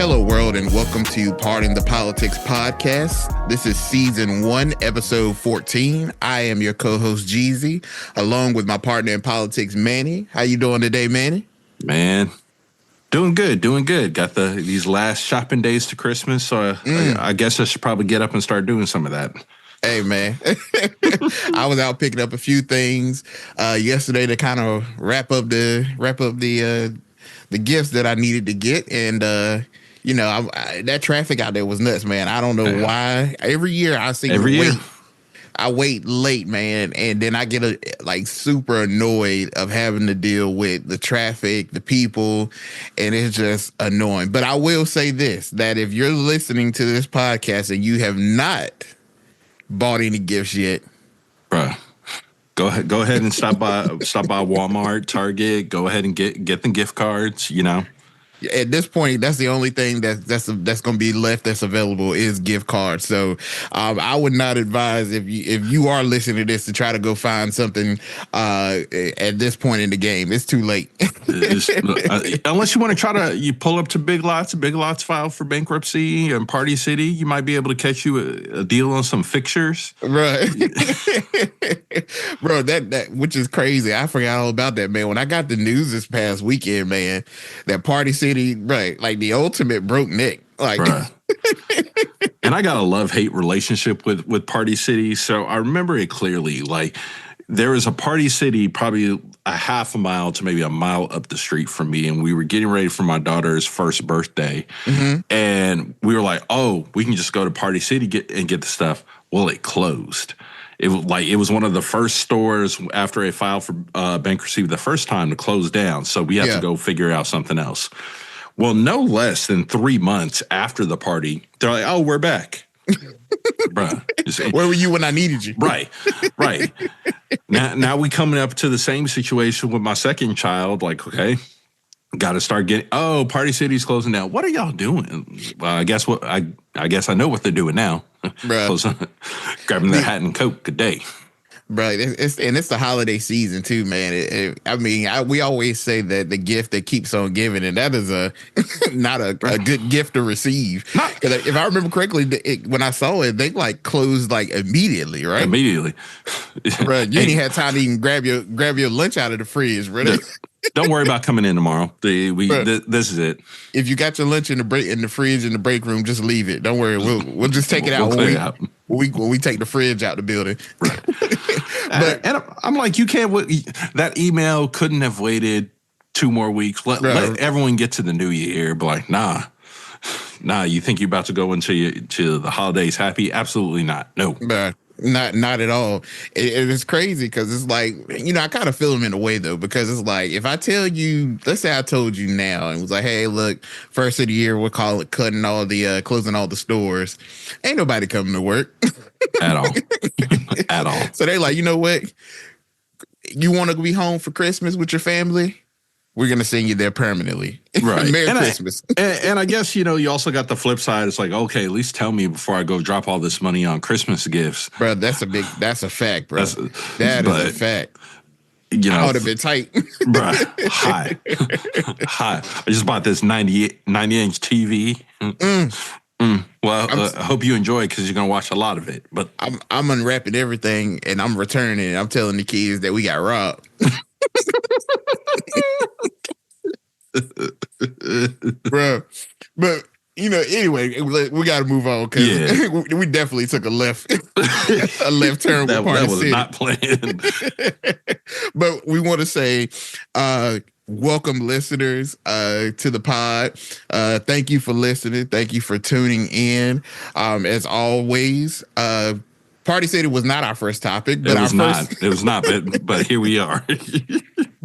Hello, world, and welcome to Pardon the Politics podcast. This is season 1, episode 14. I am your co-host, Jeezy, along with my partner in politics, Manny. How you doing today, Manny? Man, doing good. Got these last shopping days to Christmas, so I guess I should probably get up and start doing some of that. Hey, man. I was out picking up a few things yesterday to kind of wrap up the gifts that I needed to get, and that traffic out there was nuts, man. I don't know why. Every year I wait late, man, and then I get super annoyed of having to deal with the traffic, the people, and it's just annoying. But I will say this, that if you're listening to this podcast and you have not bought any gifts yet, bruh, go ahead and stop by Walmart, Target. Go ahead and get the gift cards. At this point, that's the only thing that's going to be left that's available is gift cards. So I would not advise if you are listening to this to try to go find something at this point in the game. It's too late. Unless you want to you pull up to Big Lots file for bankruptcy and Party City, you might be able to catch you a deal on some fixtures. Right. Bro, that which is crazy. I forgot all about that, man. When I got the news this past weekend, man, that Party City, right, like the ultimate broke neck. Like, and I got a love-hate relationship with Party City. So I remember it clearly. Like, there was a Party City probably a half a mile to maybe a mile up the street from me, and we were getting ready for my daughter's first birthday. Mm-hmm. And we were like, oh, we can just go to Party City and get the stuff. Well, it closed. It was one of the first stores after it filed for bankruptcy the first time to close down. So we had to go figure out something else. Well, no less than 3 months after the party, they're like, oh, we're back. Bruh. Where were you when I needed you? Right. Now we coming up to the same situation with my second child. Like, okay, got to start getting, Party City's closing down. What are y'all doing? Well, I guess I know what they're doing now. Grabbing their hat and coat. Good day. Right, it's the holiday season too, man. We always say that the gift that keeps on giving, and that is not a good gift to receive. Because if I remember correctly, when I saw it, they closed immediately, right? Immediately, right. You didn't have time to even grab your lunch out of the fridge, really. Don't worry about coming in tomorrow. This is it. If you got your lunch in the fridge in the break room, just leave it. Don't worry. We'll just take it out when we take the fridge out the building. Right. and I'm like, you can't. That email couldn't have waited 2 more weeks. Let everyone get to the new year. But like, nah. You think you're about to go into the holidays happy? Absolutely not. No. Not at all. It's crazy because it's like, I kind of feel them in a way though, because it's like, if I tell you, let's say I told you now and was like, hey, look, first of the year, we'll call it closing all the stores. Ain't nobody coming to work. At all. At all. So they like, you know what? You want to be home for Christmas with your family? We're going to send you there permanently. Right. Merry Christmas. And I guess, you also got the flip side. It's like, okay, at least tell me before I go drop all this money on Christmas gifts. Bro, that's a fact, bro. That is a fact. I would have been tight. Bro, hi. I just bought this 90-inch TV. Well, I hope you enjoy it because you're going to watch a lot of it. But I'm unwrapping everything and I'm returning it. I'm telling the kids that we got robbed. Bro, but anyway, we got to move on because we definitely took a left turn. That was not planned. But we want to say, welcome listeners to the pod. Thank you for listening. Thank you for tuning in. As always, Party City was not our first topic. But It was not, but here we are.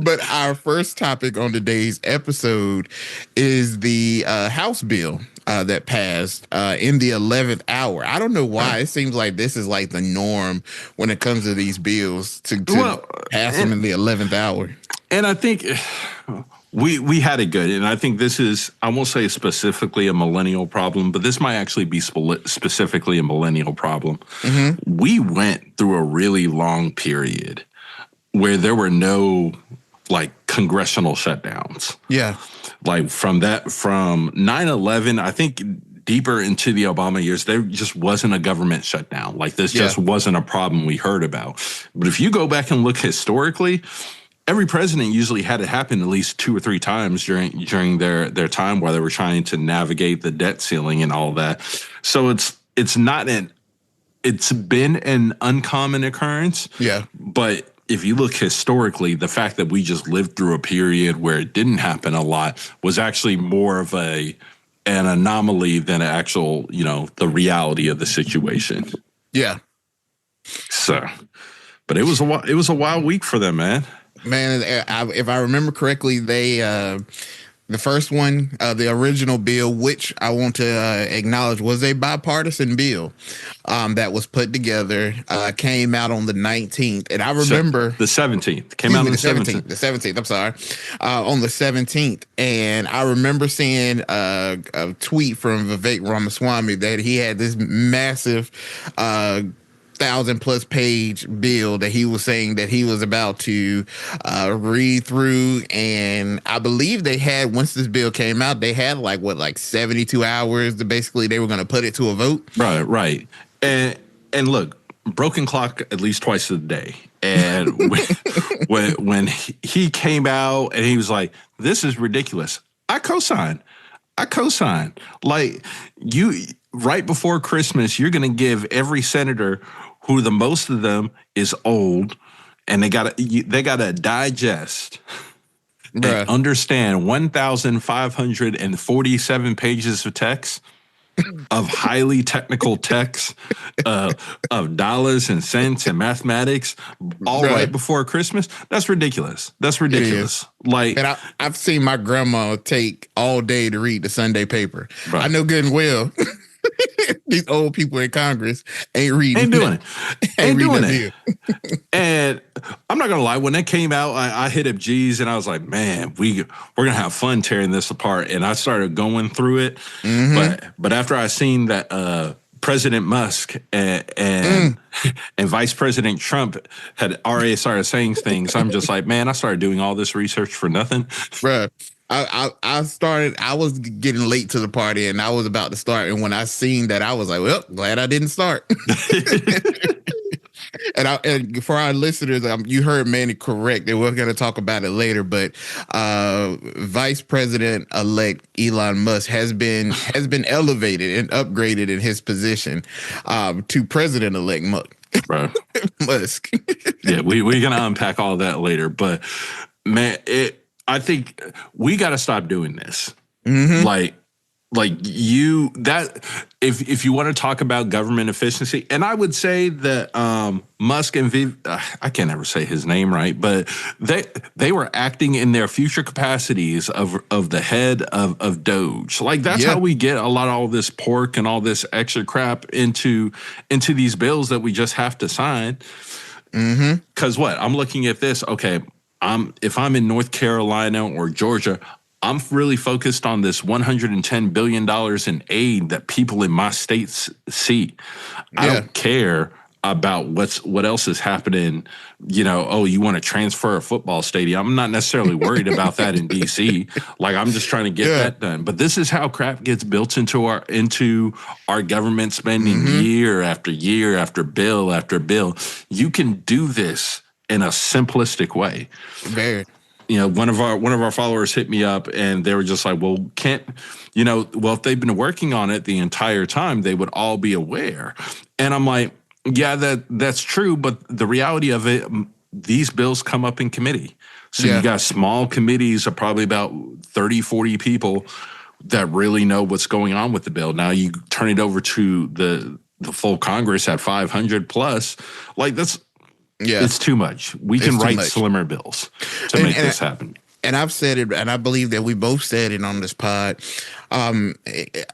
But our first topic on today's episode is the House bill that passed in the 11th hour. I don't know why. It seems like this is like the norm when it comes to these bills to pass them in the 11th hour. And I think we had it good. And I think this is, I won't say specifically a millennial problem, but this might actually be specifically a millennial problem. Mm-hmm. We went through a really long period where there were no like congressional shutdowns. Yeah. Like from 9/11, I think deeper into the Obama years, there just wasn't a government shutdown. Like this just wasn't a problem we heard about. But if you go back and look historically, every president usually had it happen at least 2 or 3 times during their time while they were trying to navigate the debt ceiling and all that. So it's been an uncommon occurrence. Yeah. But if you look historically, the fact that we just lived through a period where it didn't happen a lot was actually more of an anomaly than an actual, the reality of the situation. Yeah. So, but it was a wild week for them, man. Man, if I remember correctly, they the first one, the original bill, which I want to acknowledge was a bipartisan bill that was put together, came out on the 19th. And I remember the 17th came out on the 17th. The 17th, I'm sorry, on the 17th. And I remember seeing a tweet from Vivek Ramaswamy that he had this massive 1,000+ page bill that he was saying that he was about to read through. And I believe they had, once this bill came out, they had like 72 hours to basically they were going to put it to a vote. Right. And look, broken clock at least twice a day. And when he came out and he was like, this is ridiculous, I co-signed. Like, right before Christmas, you're going to give every senator, who the most of them is old, and they gotta digest and understand 1,547 pages of text, of highly technical text, of dollars and cents and mathematics, all right before Christmas. That's ridiculous. Like, and I've seen my grandma take all day to read the Sunday paper. Right. I know good and well. These old people in Congress ain't doing it. And I'm not gonna lie, when that came out, I hit up G's and I was like, man, we're gonna have fun tearing this apart. And I started going through it. But after I seen that President Musk and Vice President Trump had already started saying things, I'm just like, man, I started doing all this research for nothing. Bruh. I was getting late to the party and I was about to start. And when I seen that, I was like, well, glad I didn't start. And for our listeners, you heard Manny correct. And we're going to talk about it later. But Vice President-elect Elon Musk has been elevated and upgraded in his position to President-elect Musk. Yeah, we're going to unpack all that later. But, man, I think we got to stop doing this. Like if you want to talk about government efficiency, and I would say that Musk and I can't ever say his name right, but they were acting in their future capacities of the head of Doge. Like that's how we get a lot of all this pork and all this extra crap into these bills that we just have to sign. Because I'm looking at this, okay. If I'm in North Carolina or Georgia, I'm really focused on this $110 billion in aid that people in my states see. I don't care about what else is happening. You want to transfer a football stadium. I'm not necessarily worried about that in D.C. Like I'm just trying to get that done. But this is how crap gets built into our government spending year after year after bill after bill. You can do this in a simplistic way. Very. One of our followers hit me up and they were just like, well, if they've been working on it the entire time, they would all be aware. And I'm like, yeah, that's true. But the reality of it, these bills come up in committee. So you got small committees of probably about 30, 40 people that really know what's going on with the bill. Now you turn it over to the full Congress at 500 plus, like it's too much. We can write slimmer bills to make this happen. And I've said it, and I believe that we both said it on this pod.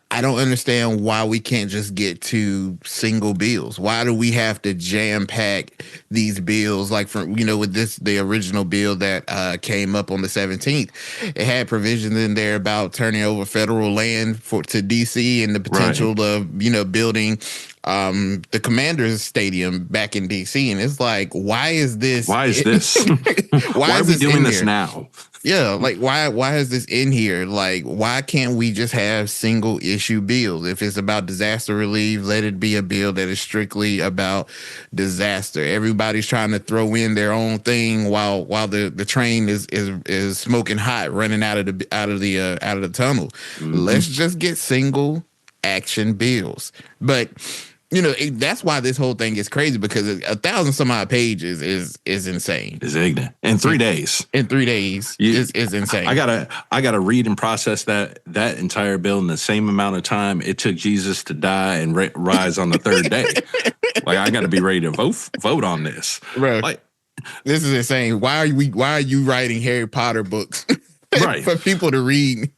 I don't understand why we can't just get to single bills. Why do we have to jam pack these bills? Like from with the original bill that came up on the 17th, it had provisions in there about turning over federal land to DC and the Right. potential of building the Commanders Stadium back in DC. And it's like, why is this? Why is this? Why Why are is we this doing in this here? now? Yeah, like why is this in here? Like why can't we just have single issue bills? If it's about disaster relief, let it be a bill that is strictly about disaster. Everybody's trying to throw in their own thing while the train is smoking hot, running out of the tunnel. Hmm. Let's just get single action bills. But that's why this whole thing is crazy, because 1,000 some odd pages is insane. Is ignorant in 3 days. In 3 days You, is I insane. gotta read and process that entire bill in the same amount of time it took Jesus to die and rise on the third day. Like I got to be ready to vote on this. Bro, Like this is insane. Why are you writing Harry Potter books right for people to read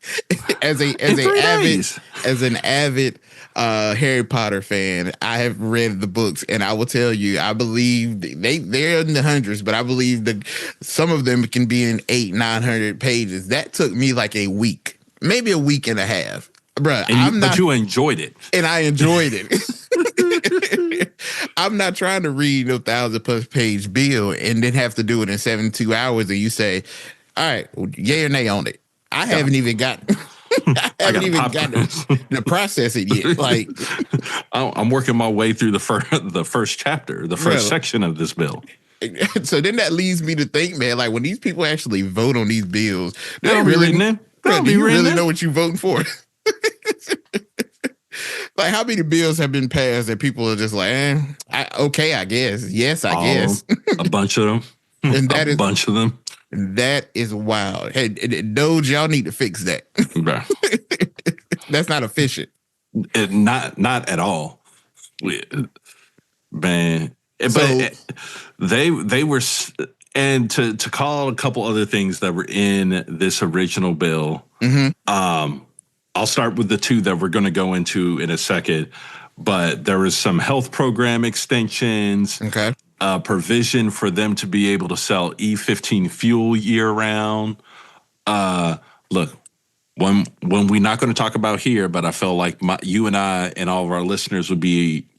in 3 days. as an avid Harry Potter fan? I have read the books, and I will tell you, I believe they're in the hundreds, but I believe that some of them can be in 800-900 pages. That took me like a week, maybe a week and a half. Bruh, But you enjoyed it. and I enjoyed it. I'm not trying to read no 1,000+ page bill and then have to do it in 72 hours. And you say, all right, well, yay or nay on it. I haven't even got, I I haven't got to even pop. got to process it yet. Like, I'm working my way through the first chapter, the first bro. section of this bill. So then that leads me to think, man, like when these people actually vote on these bills, They don't be reading it. They bro, don't do be you reading really it. know what you're voting for? Like, how many bills have been passed that people are just like, okay, I guess. Yes, I All of guess. them, a bunch of them, And a bunch of them. that is wild. Hey, Doge, y'all need to fix that. Bruh. That's not efficient. Not at all. Man, So, but they were, and to call out a couple other things that were in this original bill. mhm, I'll start with the two that we're going to go into in a second. But there was some health program extensions, okay. provision for them to be able to sell E15 fuel year round. Look, when we're not going to talk about here, but I felt like you and I and all of our listeners would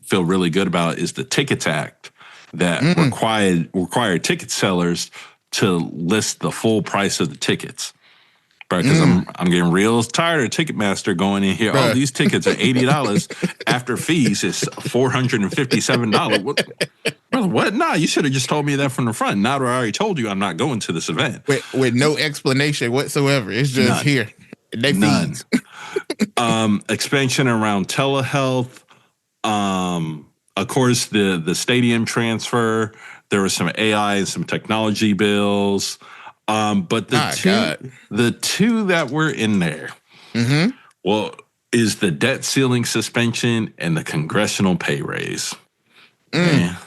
feel really good about is the Tickets Act that Mm, required ticket sellers to list the full price of the tickets. Right, because mm, I'm getting real tired of Ticketmaster going in here. Oh, bruh. these tickets are $80 after fees. It's $457. What, brother? What? Nah, you should have just told me that from the front. Now that I already told you, I'm not going to this event. With no explanation whatsoever. It's just None. here. They None. feeds. Expansion around telehealth. Of course, the stadium transfer. There was some AI and some technology bills. But My God. the two that were in there, Mm-hmm. well, is the debt ceiling suspension and the congressional pay raise. Mm. Man,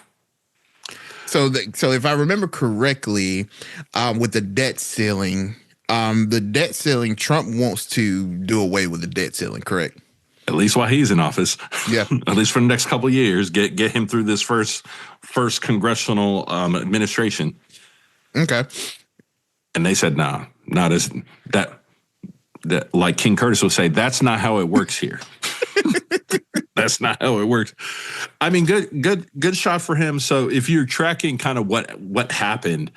So if I remember correctly, with the debt ceiling, Trump wants to do away with the debt ceiling, correct? at least while he's in office, Yeah. at least for the next couple of years, get him through this first congressional administration. Okay. And they said, nah, not as that. That, like King Curtis would say, that's not how it works here. That's not how it works. I mean, good shot for him. So if you're tracking kind of what happened,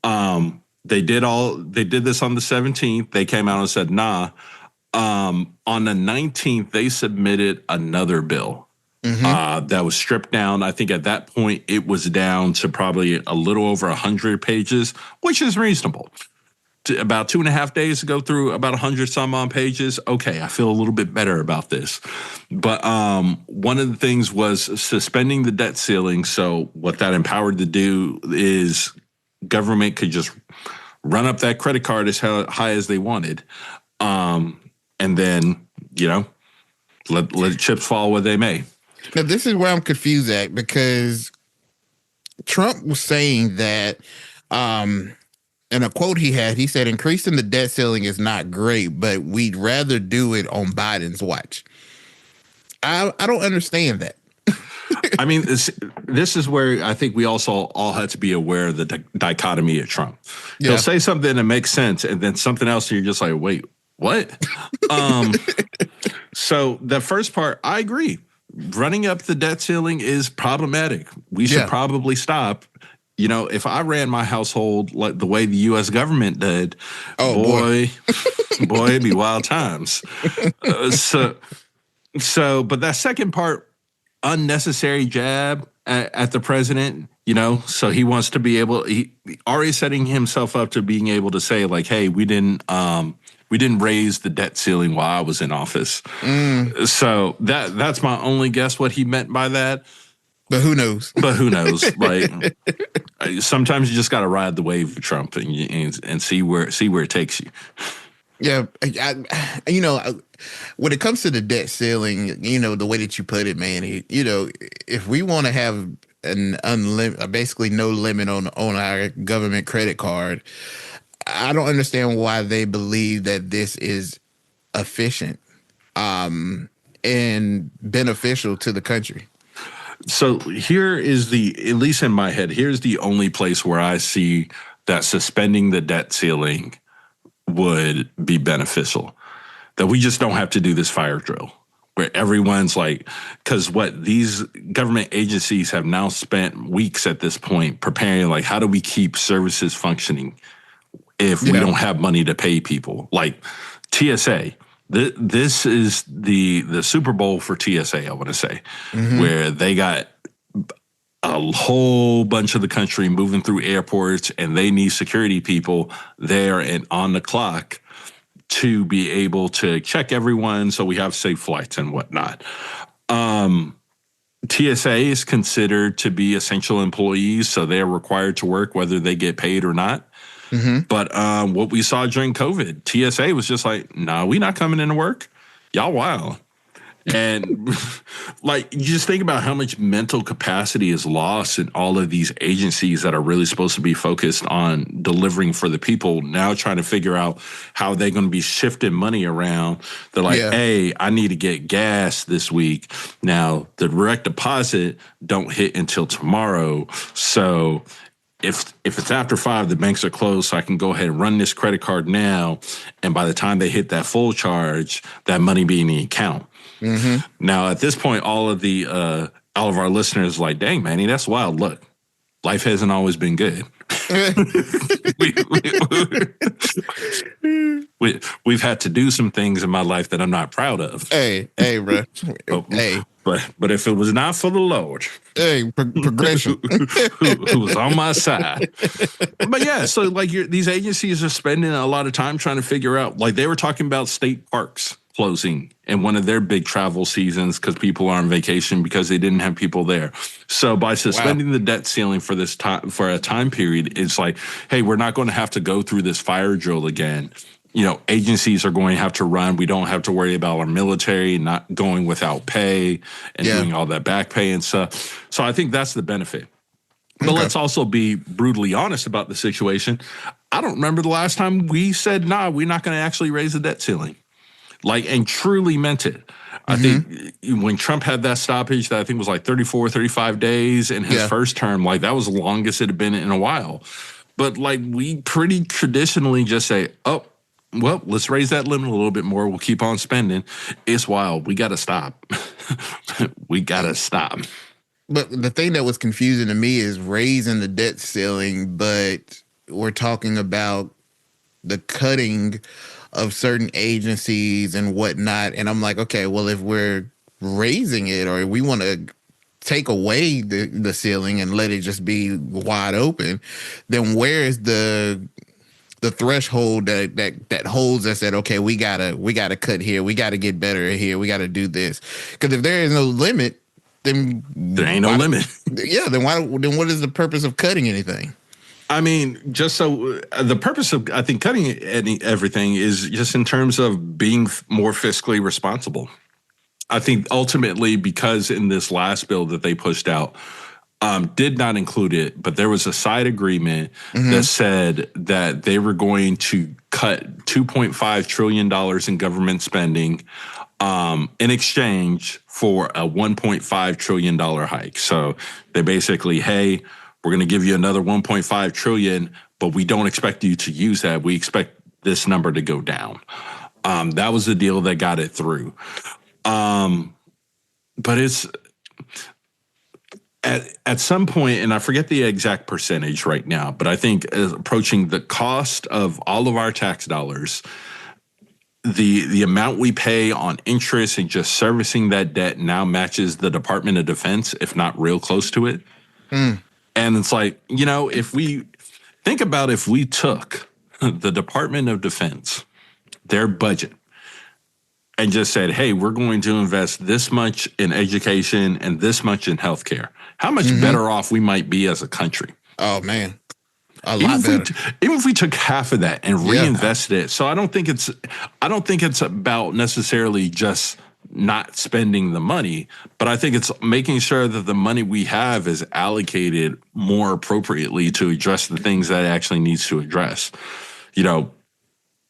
they did this on the 17th. They came out and said, nah. On the 19th, they submitted another bill Mm-hmm. that was stripped down. I think at that point it was down to probably a little over 100 pages, which is reasonable. About 2.5 days to go through about 100 some odd pages. Okay, I feel a little bit better about this. But one of the things was suspending the debt ceiling. So what that empowered to do is government could just run up that credit card as high as they wanted, and then let chips fall where they may. Now this is where I'm confused at, because Trump was saying that, in a quote he said, increasing the debt ceiling is not great, but we'd rather do it on Biden's watch. I don't understand that. I mean, this is where I think we also all have to be aware of the dichotomy of Trump. He'll Yeah. say something that makes sense, and then something else, and you're just like, wait, what? So the first part, I agree. Running up the debt ceiling is problematic. We should Yeah. probably stop. You know, if I ran my household like the way the U.S. government did, Oh boy. boy, boy, it'd be wild times. But that second part, unnecessary jab at the president, you know, so he wants to be able, he already setting himself up to being able to say like, hey, we didn't raise the debt ceiling while I was in office. So that's my only guess what he meant by that. But who knows? But who knows? Like sometimes you just got to ride the wave of Trump and see where it takes you. Yeah, when it comes to the debt ceiling, the way that you put it, man, if we want to have an basically no limit on our government credit card, I don't understand why they believe that this is efficient, and beneficial to the country. So here is at least in my head, here's the only place where I see that suspending the debt ceiling would be beneficial. That we just don't have to do this fire drill where everyone's like, because what these government agencies have now spent weeks at this point preparing, like, how do we keep services functioning if we don't have money to pay people? Like TSA. This is the Super Bowl for TSA, I want to say, where they got a whole bunch of the country moving through airports and they need security people there and on the clock to be able to check everyone so we have safe flights and whatnot. TSA is considered to be essential employees, so they're required to work whether they get paid or not. But what we saw during COVID, TSA was just like, nah, we not coming into work. Y'all wild. And like, you just think about how much mental capacity is lost in all of these agencies that are really supposed to be focused on delivering for the people, now trying to figure out how they're going to be shifting money around. They're like, hey, I need to get gas this week. Now, the direct deposit don't hit until tomorrow. So if it's after 5, the banks are closed, so I can go ahead and run this credit card now. And by the time they hit that full charge, that money be in the account. Now, at this point, all of our listeners are like, dang, Manny, that's wild. Look, life hasn't always been good. We've had to do some things in my life that I'm not proud of. Hey, bro. Hey. But if it was not for the Lord, progression, who was on my side. But yeah, so like these agencies are spending a lot of time trying to figure out, like they were talking about state parks closing in one of their big travel seasons because people are on vacation because they didn't have people there. So by suspending the debt ceiling for this time, for a time period, it's like, hey, we're not going to have to go through this fire drill again. You know, agencies are going to have to run. We don't have to worry about our military not going without pay and doing all that back pay and stuff. So I think that's the benefit. But let's also be brutally honest about the situation. I don't remember the last time we said, nah, we're not going to actually raise the debt ceiling. Like, and truly meant it. I think when Trump had that stoppage that I think was like 34, 35 days in his first term, like that was the longest it had been in a while. But like we pretty traditionally just say, oh, well, let's raise that limit a little bit more. We'll keep on spending. It's wild. We got to stop. We got to stop. But the thing that was confusing to me is raising the debt ceiling, but we're talking about the cutting of certain agencies and whatnot. And I'm like, okay, well, if we're raising it or we want to take away the ceiling and let it just be wide open, then where is the threshold that holds us at, okay, we gotta cut here, we gotta get better here, we gotta do this? Because if there is no limit, then there ain't no limit. Yeah, then what is the purpose of cutting anything? I mean, just so the purpose of, I think, cutting everything is just in terms of being more fiscally responsible. I think ultimately, because in this last bill that they pushed out, did not include it, but there was a side agreement that said that they were going to cut $2.5 trillion in government spending in exchange for a $1.5 trillion hike. So they basically, hey, we're going to give you another 1.5 trillion, but we don't expect you to use that. We expect this number to go down. That was the deal that got it through. But it's at some point, and I forget the exact percentage right now, but I think approaching the cost of all of our tax dollars, the amount we pay on interest and just servicing that debt now matches the Department of Defense, if not real close to it. And it's like, if we think about if we took the Department of Defense, their budget, and just said, hey, we're going to invest this much in education and this much in healthcare, how much better off we might be as a country. Oh, man. A lot better. Even if we took half of that and reinvested it. So I don't think it's about necessarily just not spending the money, but I think it's making sure that the money we have is allocated more appropriately to address the things that it actually needs to address.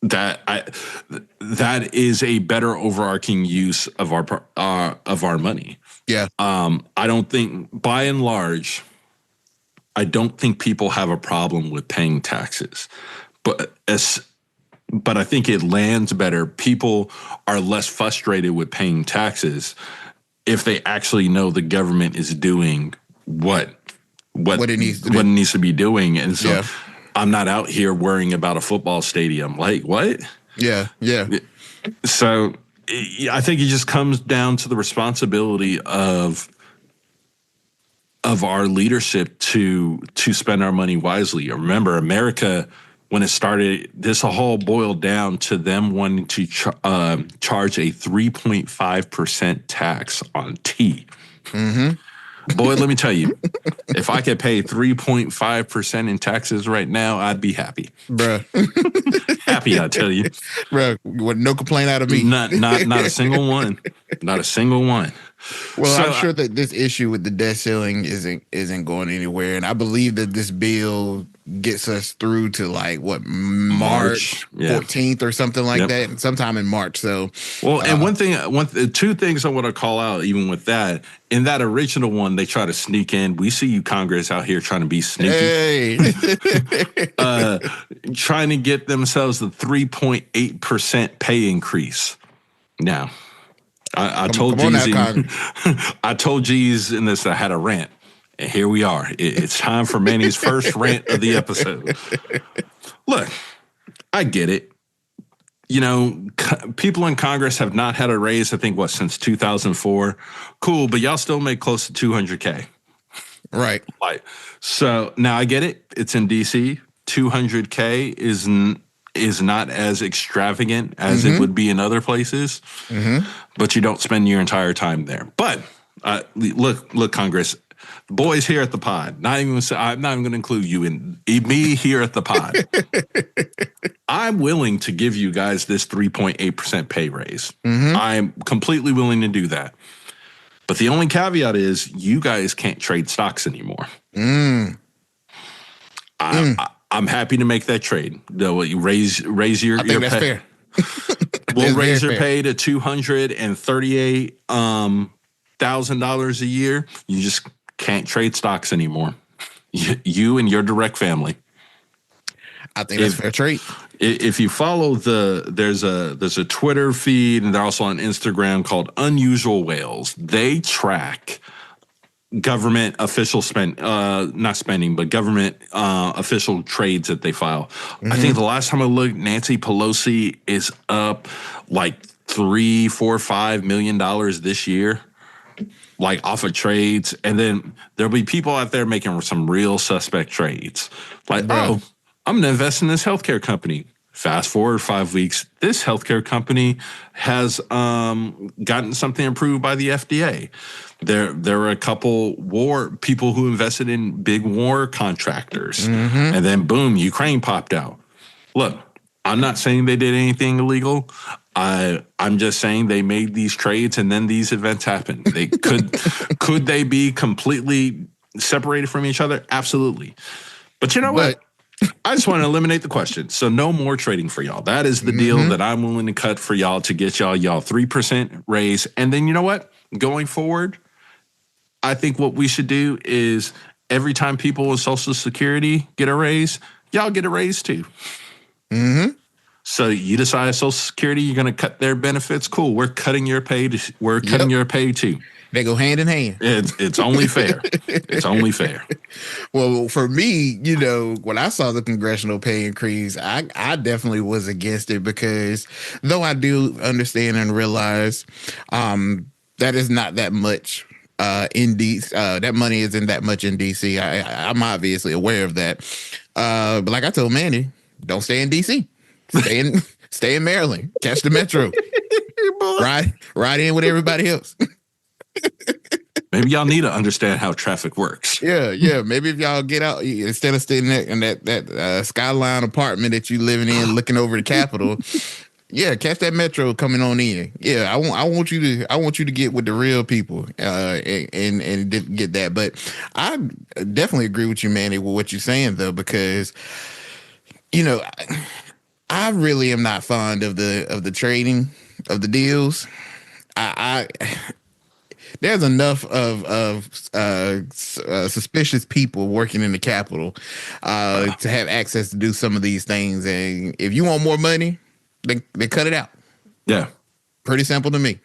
That is a better overarching use of our money. Yeah. I don't think, by and large, I don't think people have a problem with paying taxes, but I think it lands better. People are less frustrated with paying taxes if they actually know the government is doing what it needs to be doing, and so. Yeah. I'm not out here worrying about a football stadium. Like, what? Yeah. So I think it just comes down to the responsibility of our leadership to spend our money wisely. Remember, America, when it started, this all boiled down to them wanting to charge a 3.5% tax on tea. Boy, let me tell you, if I could pay 3.5% in taxes right now, I'd be happy. Bruh. Happy, I tell you. Bruh, no complaint out of me. Not a single one. Not a single one. Well, so, I'm sure that this issue with the debt ceiling isn't going anywhere. And I believe that this bill gets us through to March 14th or something like that, sometime in March. So, well, and two things I want to call out, even with that, in that original one, they try to sneak in. We see you Congress out here trying to be sneaky. Hey. Trying to get themselves the 3.8% pay increase. Now, I told Jeezy, I told Jeezy in this, I had a rant. And here we are. It's time for Manny's first rant of the episode. Look, I get it. People in Congress have not had a raise, I think, since 2004. Cool, but y'all still make close to $200K. Right. So now I get it. It's in D.C. $200K is not as extravagant as it would be in other places, but you don't spend your entire time there. But look, Congress, boys here at the pod, I'm not even going to include you in me here at the pod. I'm willing to give you guys this 3.8% pay raise. I'm completely willing to do that. But the only caveat is you guys can't trade stocks anymore. I'm happy to make that trade. Though you raise your I think your that's pay. fair. We'll raise your pay to $238,000 a year. You just can't trade stocks anymore. You and your direct family. I think that's fair trade. If you follow there's a Twitter feed, and they're also on Instagram, called Unusual Whales. They track government official not spending, but government official trades that they file. I think the last time I looked, Nancy Pelosi is up like $3, $4, $5 million this year, off of trades. And then there'll be people out there making some real suspect trades. I'm going to invest in this healthcare company. Fast forward 5 weeks, this healthcare company has gotten something approved by the FDA. There were a couple people who invested in big war contractors, and then boom, Ukraine popped out. Look, I'm not saying they did anything illegal. I'm just saying they made these trades, and then these events happened. They could they be completely separated from each other? Absolutely. But you know what? I just want to eliminate the question. So no more trading for y'all. That is the deal that I'm willing to cut for y'all to get y'all 3% raise. And then you know what? Going forward, I think what we should do is every time people with Social Security get a raise, y'all get a raise too. So you decide Social Security, you're going to cut their benefits. Cool. We're cutting your pay. We're cutting your pay too. They go hand in hand. It's only fair. It's only fair. Well, for me, when I saw the congressional pay increase, I definitely was against it because though I do understand and realize that is not that much in DC. That money isn't that much in DC. I'm obviously aware of that. But like I told Manny, don't stay in DC. Stay in Maryland. Catch the metro. Ride in with everybody else. Maybe y'all need to understand how traffic works. Yeah. Maybe if y'all get out instead of staying in that skyline apartment that you living in, looking over the Capitol. Yeah, catch that metro coming on in. Yeah, I want you to get with the real people and get that. But I definitely agree with you, Manny, with what you're saying though, because I really am not fond of the trading of the deals. I there's enough of suspicious people working in the Capitol to have access to do some of these things. And if you want more money, then cut it out. Yeah. Pretty simple to me.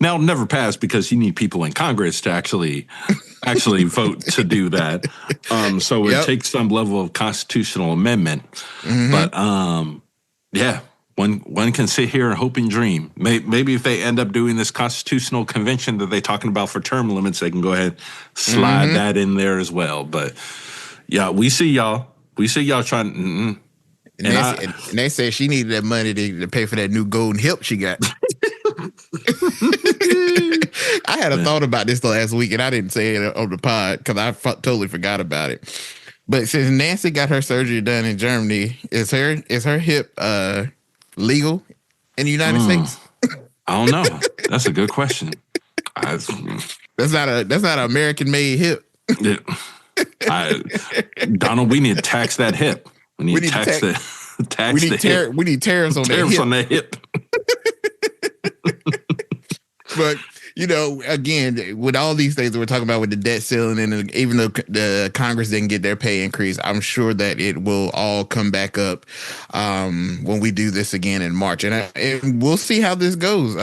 Now, it'll never pass because you need people in Congress to actually vote to do that. So it takes some level of constitutional amendment. But yeah. One can sit here and hope and dream. Maybe if they end up doing this constitutional convention that they're talking about for term limits, they can go ahead and slide that in there as well. But yeah, we see y'all. We see y'all trying. And they said she needed that money to pay for that new golden hip she got. I had a thought about this the last week, and I didn't say it on the pod because I totally forgot about it. But since Nancy got her surgery done in Germany, is her hip legal in the United States? I don't know. That's a good question. That's not an American made hip. Donald, we need to tax that hip. We need to tax the hip. We need tariffs on that hip. But again, with all these things that we're talking about with the debt ceiling, and even though the Congress didn't get their pay increase, I'm sure that it will all come back up when we do this again in March, and we'll see how this goes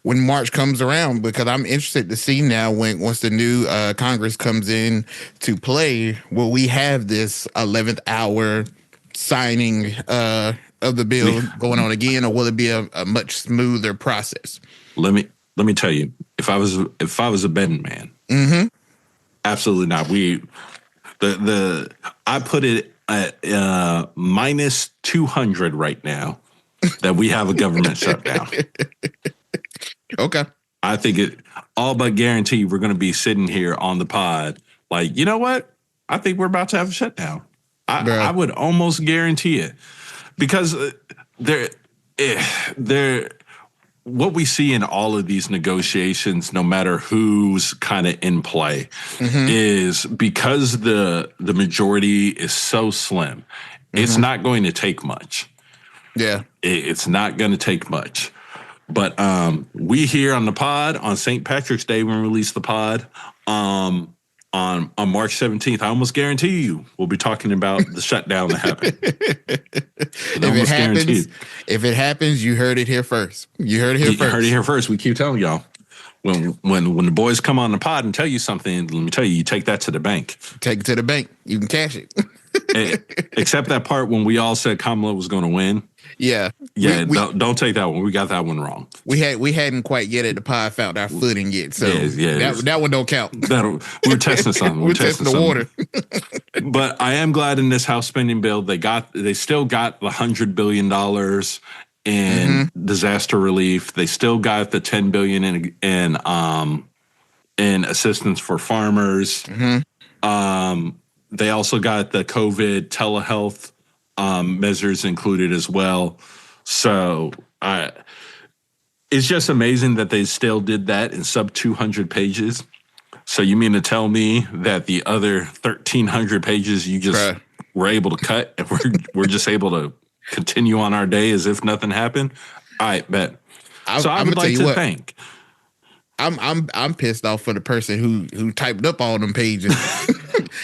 when March comes around, because I'm interested to see now once the new Congress comes in to play, will we have this 11th hour signing of the bill going on again, or will it be a much smoother process? Let me tell you, if I was a betting man, absolutely not. I put it at minus 200 right now that we have a government shutdown. Okay. I think it all but guaranteed we're going to be sitting here on the pod like, you know what? I think we're about to have a shutdown. I would almost guarantee it, because what we see in all of these negotiations, no matter who's kind of in play, is because the majority is so slim, it's not going to take much. Yeah. It's not going to take much. But we here on the pod on St. Patrick's Day, when we release the pod on March 17th, I almost guarantee you we'll be talking about the shutdown that happened. If it happens, you heard it here first. You heard it here first. We keep telling y'all. When the boys come on the pod and tell you something, let me tell you take that to the bank. Take it to the bank. You can cash it. Except that part when we all said Kamala was going to win. Yeah. Don't take that one. We got that one wrong. We hadn't quite yet at the pod found our footing yet. So that one don't count. We're testing something. We're testing the water. But I am glad in this House spending bill they still got the $100 billion in disaster relief. They still got the $10 billion in assistance for farmers. They also got the COVID telehealth measures included as well. So it's just amazing that they still did that in sub 200 pages. So you mean to tell me that the other 1,300 pages you just we're able to cut and we're just able to continue on our day as if nothing happened. All right, bet. So I I'm would gonna tell like you to what. thank. I'm pissed off for the person who typed up all them pages.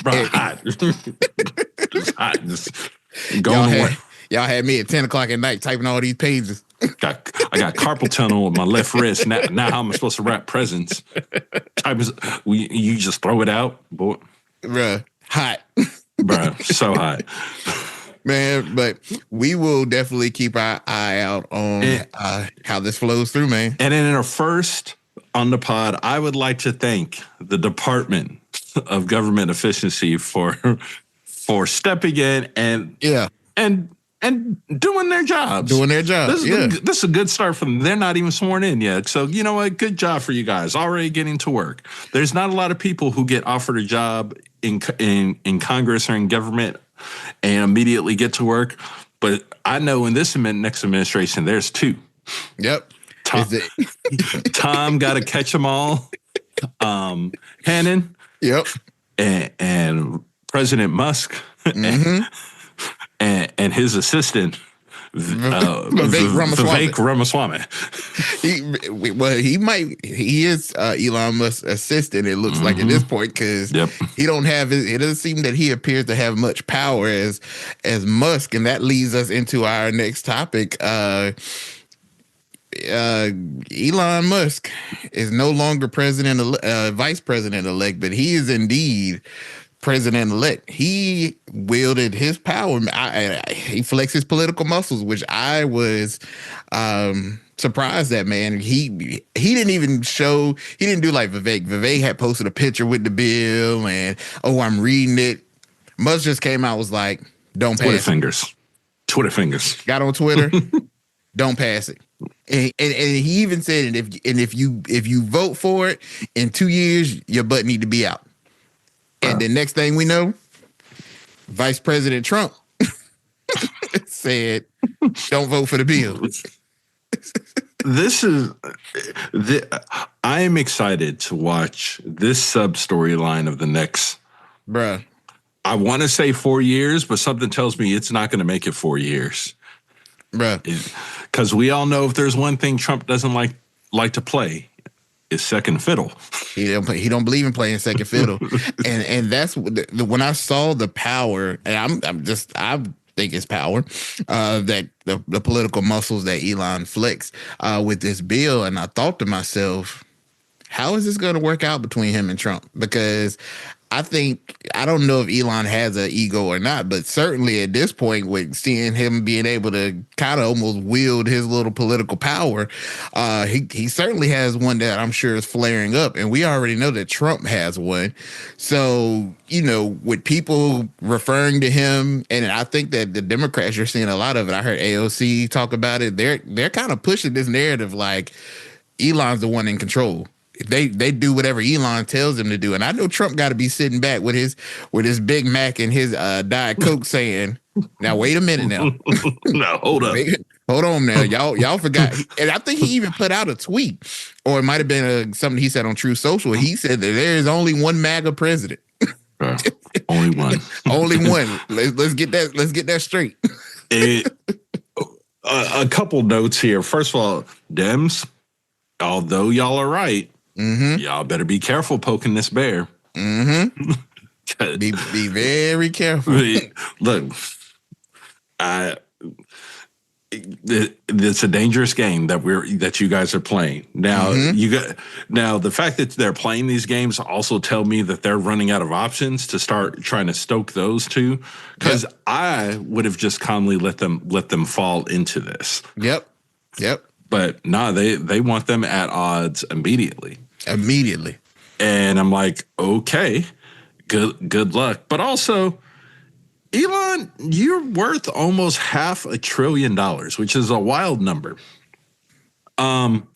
Bro, And hot. Just hot. Just y'all going to work. had me at 10 o'clock at night typing all these pages. I got carpal tunnel on my left wrist. Now how am I supposed to wrap presents? You just throw it out, boy. Bruh, hot. Bro, so hot. Man, but we will definitely keep our eye out on how this flows through, man. And in our first on the pod, I would like to thank the Department of Government Efficiency for stepping in and doing their jobs. Doing their job. This is a good start for them. They're not even sworn in yet. So, you know what? Good job for you guys. Already getting to work. There's not a lot of people who get offered a job in Congress or in government and immediately get to work. But I know in this next administration, there's two. Yep. Tom got to catch them all. Hannon. Yep. And President Musk. Mm-hmm. and his assistant, Vivek Ramaswamy. He is Elon Musk's assistant, it looks like at this point, because he don't have it doesn't seem that he appears to have much power as Musk, and that leads us into our next topic. Elon Musk is no longer vice president elect, but he is indeed president-elect. He wielded his power. He flexed his political muscles, which I was surprised at, man. He didn't even show. He didn't do like Vivek. Vivek had posted a picture with the bill, and I'm reading it. Musk just came out, was like, "Don't pass it." Twitter fingers. Got on Twitter. Don't pass it. And he even said, if you vote for it in 2 years, your butt need to be out. And the next thing we know, Vice President Trump said, "Don't vote for the bill." I am excited to watch this sub storyline of the next. Bruh. I want to say 4 years, but something tells me it's not going to make it 4 years. Bruh. Because we all know if there's one thing Trump doesn't like to play, is second fiddle. He don't believe in playing second fiddle, and that's when I saw the power, and I think it's power that the political muscles that Elon flexed with this bill, and I thought to myself, how is this going to work out between him and Trump? Because I don't know if Elon has an ego or not, but certainly at this point, with seeing him being able to kind of almost wield his little political power, he certainly has one that I'm sure is flaring up, and we already know that Trump has one. So, with people referring to him, and I think that the Democrats, you're seeing a lot of it. I heard AOC talk about it. They're kind of pushing this narrative like Elon's the one in control. They do whatever Elon tells them to do, and I know Trump got to be sitting back with his Big Mac and his Diet Coke, saying, "Now wait a minute, now, no, hold up, hold on, now, y'all forgot." And I think he even put out a tweet, or it might have been something he said on True Social. He said that there is only one MAGA president, only one, only one. Let's get that straight. A couple notes here. First of all, Dems, although y'all are right. Mm-hmm. Y'all better be careful poking this bear. Mm-hmm. be very careful. Look, it's a dangerous game that you guys are playing. Now the fact that they're playing these games also tell me that they're running out of options to start trying to stoke those two. Because I would have just calmly let them fall into this. Yep. But no, they want them at odds immediately. And I'm like, okay, good luck. But also, Elon, you're worth almost $500 billion, which is a wild number. Elon,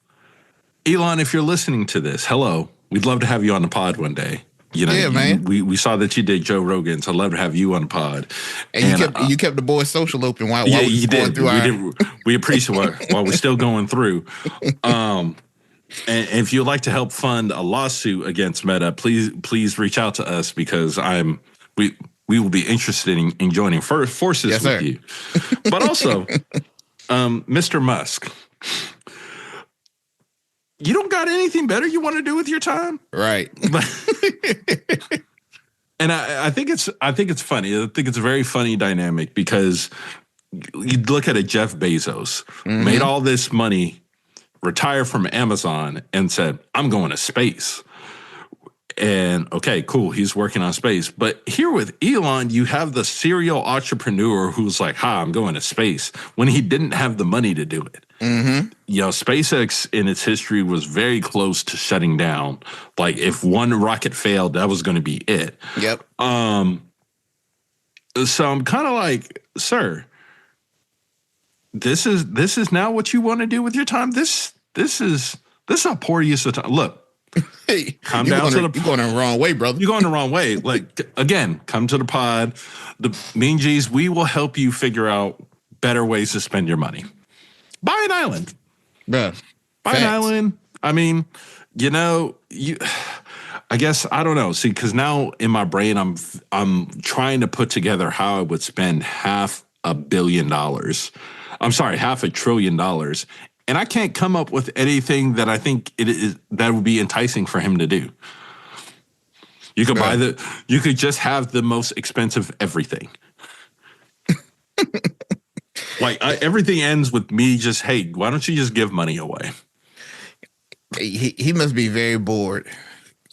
if you're listening to this, hello. We'd love to have you on the pod one day. Man. We saw that you did Joe Rogan, so I'd love to have you on the pod. And you kept the boys' social open while we were going through we appreciate while we're still going through. And if you'd like to help fund a lawsuit against Meta, please reach out to us, because we will be interested in joining forces Yes, with sir. you. But also, Mr. Musk, you don't got anything better you want to do with your time? Right. And I think it's funny. I think it's a very funny dynamic because you look at a Jeff Bezos, made all this money, retired from Amazon, and said, I'm going to space. And okay, cool, he's working on space. But here with Elon, you have the serial entrepreneur who's like, hi, I'm going to space, when he didn't have the money to do it. You know, SpaceX in its history was very close to shutting down. Like, if one rocket failed, that was going to be it. Yep. So I'm kind of like, sir, this is now what you want to do with your time. This is a poor use of time. Look, Hey, come down to the. You're going the wrong way, brother. You're going the wrong way. Like, again, come to the pod. The Mean G's, we will help you figure out better ways to spend your money. Buy an island. Bruh. Buy an island. I mean, you know, I guess I don't know. See, because now in my brain, I'm trying to put together how I would spend $500 million. I'm sorry, $500 billion. And I can't come up with anything that I think that would be enticing for him to do. You could you could just have the most expensive everything. Like, everything ends with me just, hey, why don't you just give money away? He must be very bored.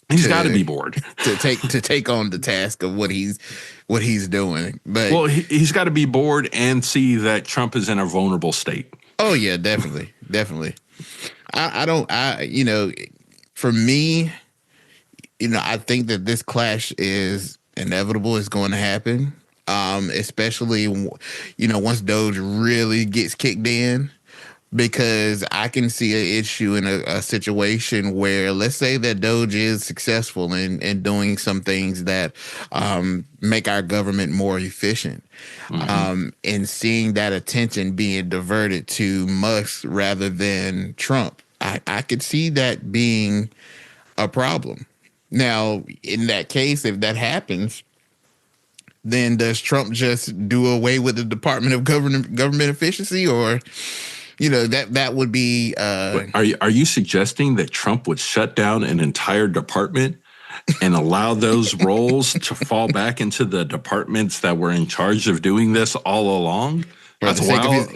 He's got to be bored to take on the task of what he's doing. But well, he's got to be bored and see that Trump is in a vulnerable state. Oh yeah, definitely. You know, for me, you know, I think that this clash is inevitable. It's going to happen. Especially, you know, once Doge really gets kicked in, because I can see an issue in a situation where, let's say that Doge is successful in doing some things that make our government more efficient, and seeing that attention being diverted to Musk rather than Trump. I could see that being a problem. Now, in that case, if that happens, then does Trump just do away with the Department of Government Efficiency, or, you know, that would be? Are you suggesting that Trump would shut down an entire department and allow those roles to fall back into the departments that were in charge of doing this all along? For the sake of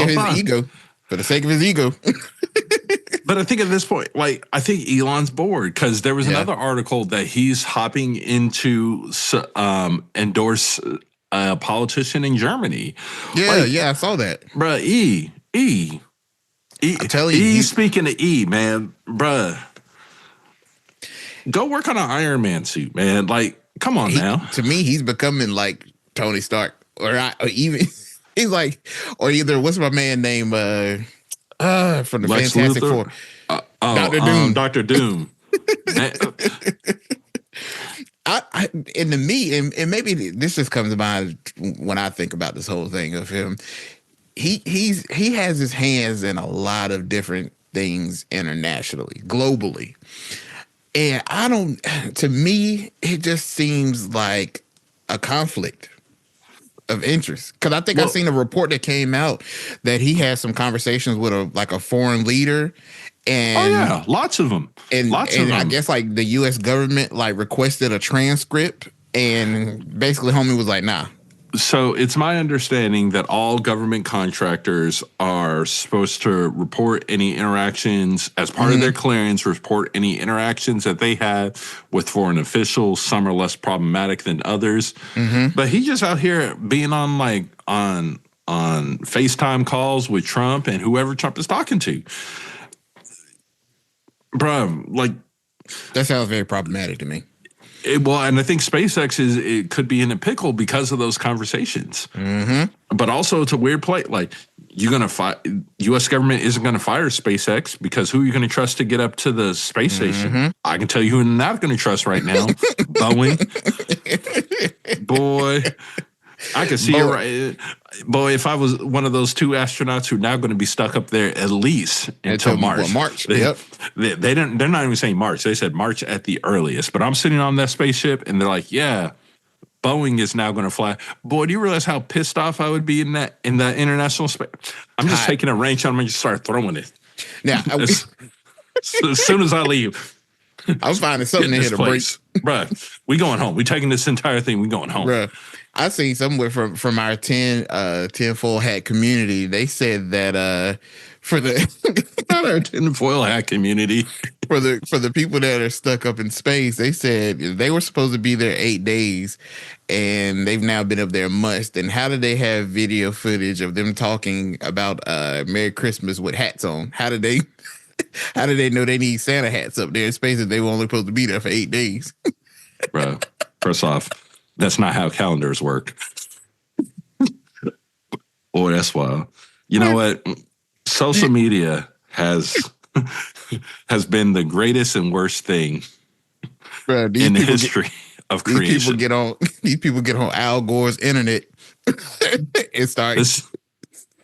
his ego. For the sake of his ego. But I think at this point, like, I think Elon's bored, because there was another article that he's hopping into endorse a politician in Germany. Yeah, I saw that. Bruh, I'm telling you. Speaking of man, bruh. Go work on an Iron Man suit, man. Like, come on now. To me, he's becoming like Tony Stark, or even he's like, or either what's my man name from the Lex Fantastic Luthor? Four, Dr. Doom. Dr. Doom. And to me, and maybe this just comes to mind when I think about this whole thing of him. He has his hands in a lot of different things internationally, globally. And to me, it just seems like a conflict of interest. Because I think I've seen a report that came out that he had some conversations with a foreign leader. And lots of them. And I guess like the U.S. government like requested a transcript, and basically homie was like, nah. So it's my understanding that all government contractors are supposed to report any interactions as part of their clearance, report any interactions that they have with foreign officials. Some are less problematic than others. But he's just out here being on on FaceTime calls with Trump and whoever Trump is talking to. Bro, like, that sounds very problematic to me. And I think SpaceX it could be in a pickle because of those conversations. But also, it's a weird play. Like, you're gonna U.S. government isn't gonna fire SpaceX, because who are you gonna trust to get up to the space station? I can tell you who I'm not gonna trust right now: Boeing. Boy, I can see it right. Boy, if I was one of those two astronauts who are now going to be stuck up there at least until March. March. They're not even saying March. They said March at the earliest. But I'm sitting on that spaceship, and they're like, yeah, Boeing is now going to fly. Boy, do you realize how pissed off I would be in that international space? I'm just taking a wrench on them and just start throwing it. Now, as soon as I leave, I was finding something in here to break. Bruh, we going home. We taking this entire thing. We going home. Bruh, I seen somewhere from our 10 foil hat community. They said that for the not our tinfoil hat community. For the people that are stuck up in space, they said they were supposed to be there 8 days, and they've now been up there a month. And how did they have video footage of them talking about Merry Christmas with hats on? How did they know they need Santa hats up there in space if they were only supposed to be there for 8 days? Bro, first off, that's not how calendars work. Boy, that's wild. You know what? Social media has been the greatest and worst thing in the history of creation. These people get on Al Gore's internet and start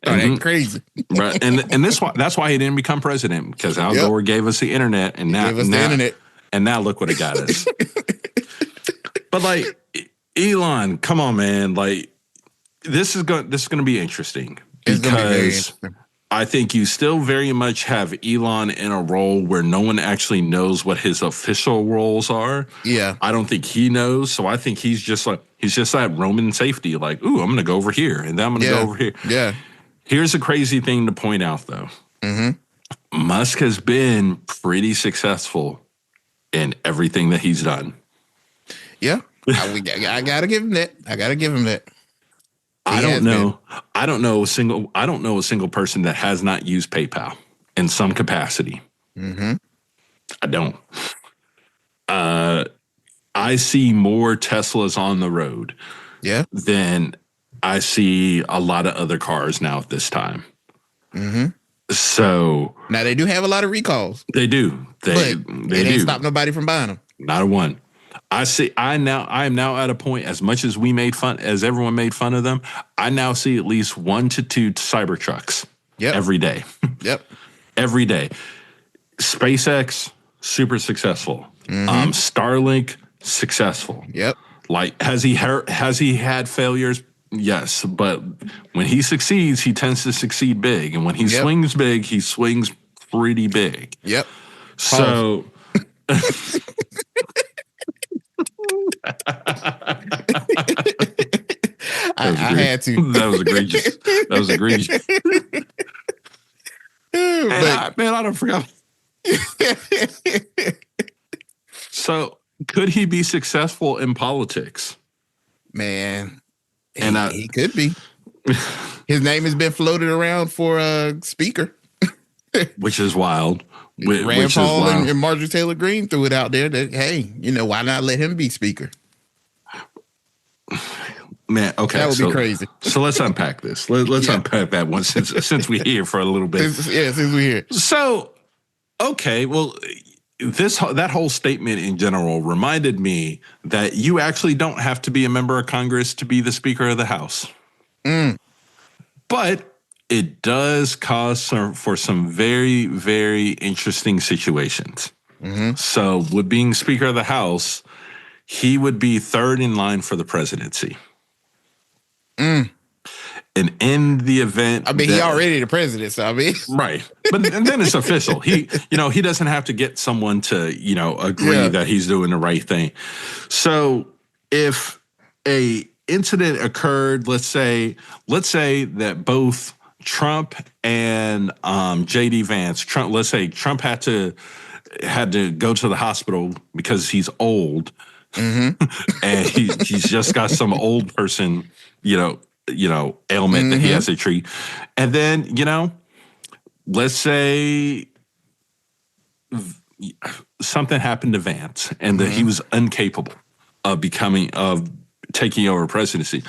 acting crazy. Right. And that's why he didn't become president, because Al Gore gave us the internet, and now look what it got us. But like, Elon, come on, man. Like, this is going to be interesting, because I think you still very much have Elon in a role where no one actually knows what his official roles are. Yeah. I don't think he knows. So I think he's just that Roman safety. Like, ooh, I'm going to go over here, and then I'm going to go over here. Yeah. Here's a crazy thing to point out, though. Mm-hmm. Musk has been pretty successful in everything that he's done. Yeah. I got to give him that. I don't know a single person that has not used PayPal in some capacity. Mm-hmm. I don't. I see more Teslas on the road than I see a lot of other cars now at this time. Mm-hmm. So now they do have a lot of recalls. They do. They ain't stop nobody from buying them. Not a one. I am now at a point, as much as everyone made fun of them, I now see at least 1 to 2 Cybertrucks every day. Yep. Every day. SpaceX, super successful. Mm-hmm. Starlink, successful. Yep. Like, has he had failures? Yes, but when he succeeds, he tends to succeed big. And when he swings big, he swings pretty big. Yep. So I had to. That was egregious. I don't forget. So, could he be successful in politics? Man, he could be. His name has been floated around for speaker, which is wild. Rand Paul and Marjorie Taylor Greene threw it out there that, hey, why not let him be speaker? Man, okay, that would be crazy. So let's unpack this. Let's unpack that one since we're here for a little bit. Since we're here. So, okay, well, that whole statement in general reminded me that you actually don't have to be a member of Congress to be the Speaker of the House. But it does cause for some very, very interesting situations. Mm-hmm. So with being Speaker of the House, he would be third in line for the presidency. And in the event, he already the president, so right. But then it's official. He doesn't have to get someone to, agree that he's doing the right thing. So if a incident occurred, let's say that both Trump and J.D. Vance, let's say Trump had to go to the hospital because he's old, and he's just got some old person, ailment that he has to treat. And then, let's say something happened to Vance and that he was incapable of taking over presidency.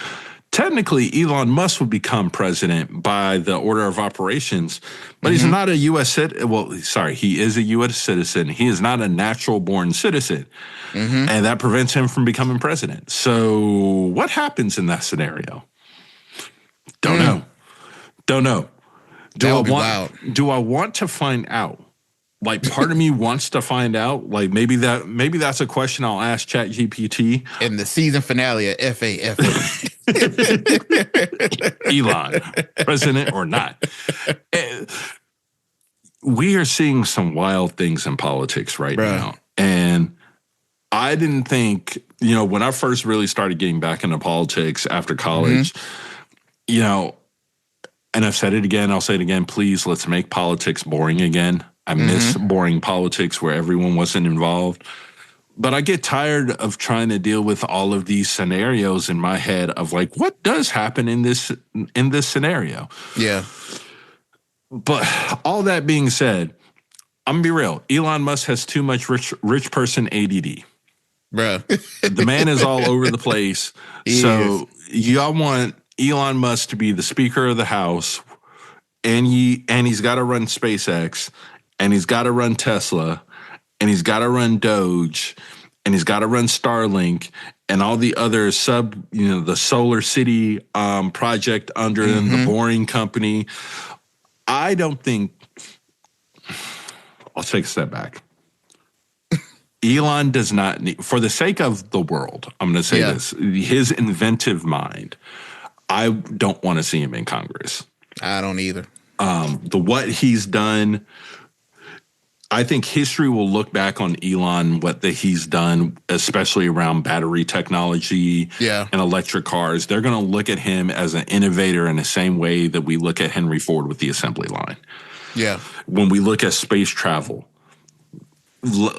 Technically, Elon Musk would become president by the order of operations, but he's not a U.S. citizen. Well, sorry, he is a U.S. citizen. He is not a natural-born citizen, and that prevents him from becoming president. So what happens in that scenario? Don't know. Do I want to find out like part of me wants to find out. Like maybe that's a question I'll ask ChatGPT in the season finale of FAFA. Elon, president or not. We are seeing some wild things in politics right now. And I didn't think, when I first really started getting back into politics after college, and I've said it again, I'll say it again, please, let's make politics boring again. I miss boring politics where everyone wasn't involved. But I get tired of trying to deal with all of these scenarios in my head of like, what does happen in this scenario? Yeah. But all that being said, I'm gonna be real. Elon Musk has too much rich person ADD. Bro. The man is all over the place. So y'all want Elon Musk to be the Speaker of the House, and he's got to run SpaceX, and he's got to run Tesla, and he's got to run Doge, and he's got to run Starlink, and all the other the Solar City project under the Boring Company. I don't think. I'll take a step back. Elon does not need, for the sake of the world, I'm going to say this, his inventive mind, I don't want to see him in Congress. I don't either. What he's done, I think history will look back on Elon, what he's done, especially around battery technology and electric cars. They're going to look at him as an innovator in the same way that we look at Henry Ford with the assembly line. Yeah. When we look at space travel,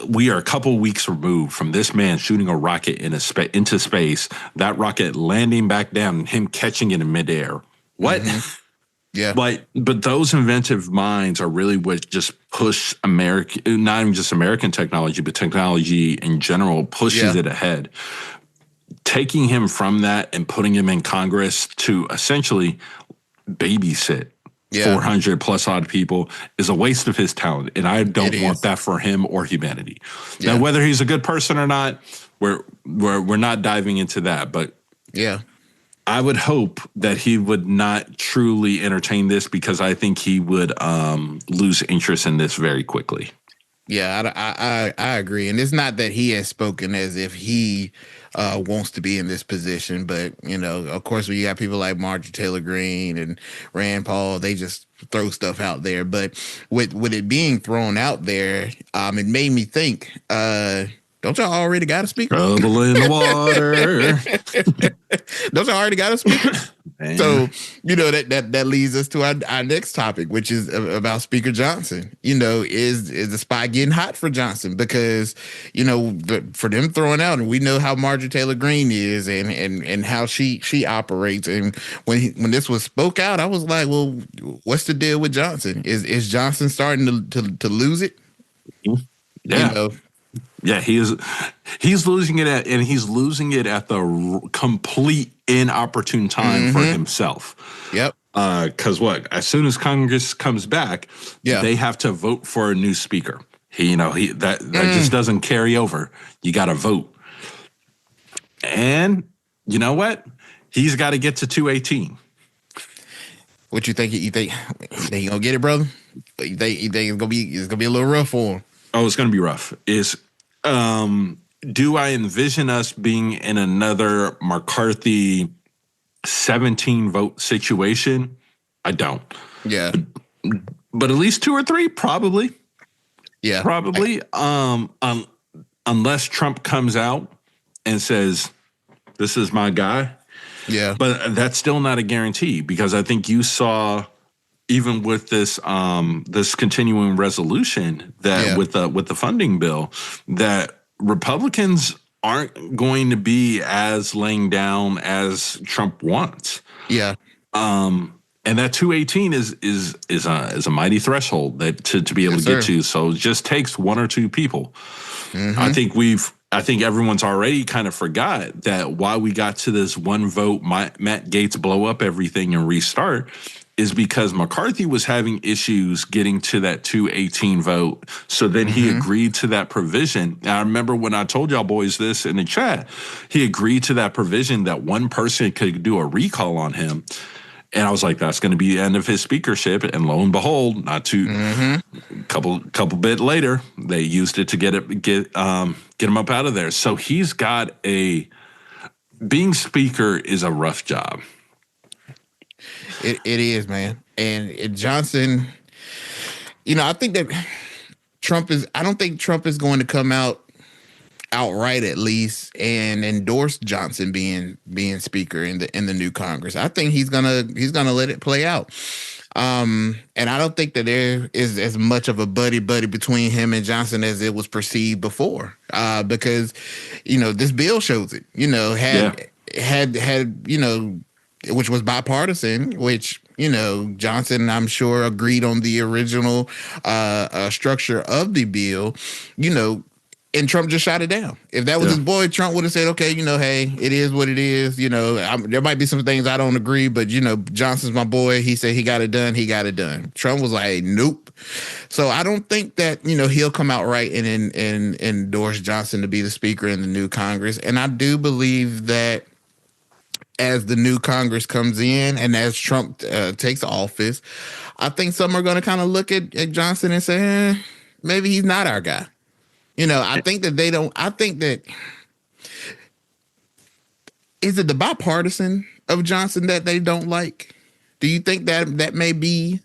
we are a couple weeks removed from this man shooting a rocket into space, that rocket landing back down, and him catching it in midair. What? Yeah. But those inventive minds are really what just push American, not even just American technology, but technology in general pushes it ahead. Taking him from that and putting him in Congress to essentially babysit 400 plus odd people is a waste of his talent. And I don't want that for him or humanity. Now, whether he's a good person or not, we're not diving into that. But I would hope that he would not truly entertain this, because I think he would lose interest in this very quickly. Yeah, I agree. And it's not that he has spoken as if he wants to be in this position. But, of course, when you got people like Marjorie Taylor Greene and Rand Paul, they just throw stuff out there. But with it being thrown out there, it made me think, don't y'all already got a speaker? Trouble in the water. Don't y'all already got a speaker? Man. So, that leads us to our next topic, which is about Speaker Johnson. Is the spot getting hot for Johnson? Because, for them throwing out, and we know how Marjorie Taylor Greene is and how she operates. And when this was spoke out, I was like, well, what's the deal with Johnson? Is Johnson starting to lose it? Yeah. Yeah, he's losing it and he's losing it at the complete inopportune time for himself. Yep. Because as soon as Congress comes back, they have to vote for a new speaker. That just doesn't carry over. You got to vote. And you know what? He's got to get to 218. What you think? You think he gonna get it, brother? You think it's gonna be a little rough for him? Oh, it's gonna be rough. Do I envision us being in another McCarthy 17 vote situation? I don't. Yeah. But at least 2 or 3, probably. Yeah. Probably. Unless Trump comes out and says, this is my guy. Yeah. But that's still not a guarantee, because I think you saw, even with this this continuing resolution that with the funding bill, that Republicans aren't going to be as laying down as Trump wants. Yeah. And that 218 is a mighty threshold that to be able to get to. So it just takes 1 or 2 people. I think everyone's already kind of forgot that while we got to this one vote, Matt Gaetz blow up everything and restart, is because McCarthy was having issues getting to that 218 vote. So then he agreed to that provision. And I remember when I told y'all boys this in the chat, he agreed to that provision that one person could do a recall on him. And I was like, that's going to be the end of his speakership. And lo and behold, not too couple bit later, they used it to get him up out of there. So he's got being speaker is a rough job. It is, man. And Johnson, I think that I don't think Trump is going to come out outright, at least, and endorse Johnson being speaker in the new Congress. I think he's gonna let it play out. And I don't think that there is as much of a buddy between him and Johnson as it was perceived before. Because this bill shows it. Had which was bipartisan, which Johnson, I'm sure, agreed on the original structure of the bill, and Trump just shot it down. If that was his boy, Trump would have said, okay, hey, it is what it is. There might be some things I don't agree, but, Johnson's my boy. He said he got it done. He got it done. Trump was like, nope. So I don't think that, he'll come out right and endorse Johnson to be the speaker in the new Congress. And I do believe that as the new Congress comes in and as Trump takes office, I think some are going to kind of look at Johnson and say, maybe he's not our guy. I think that they don't. I think that is it the bipartisan of Johnson that they don't like? Do you think that may be?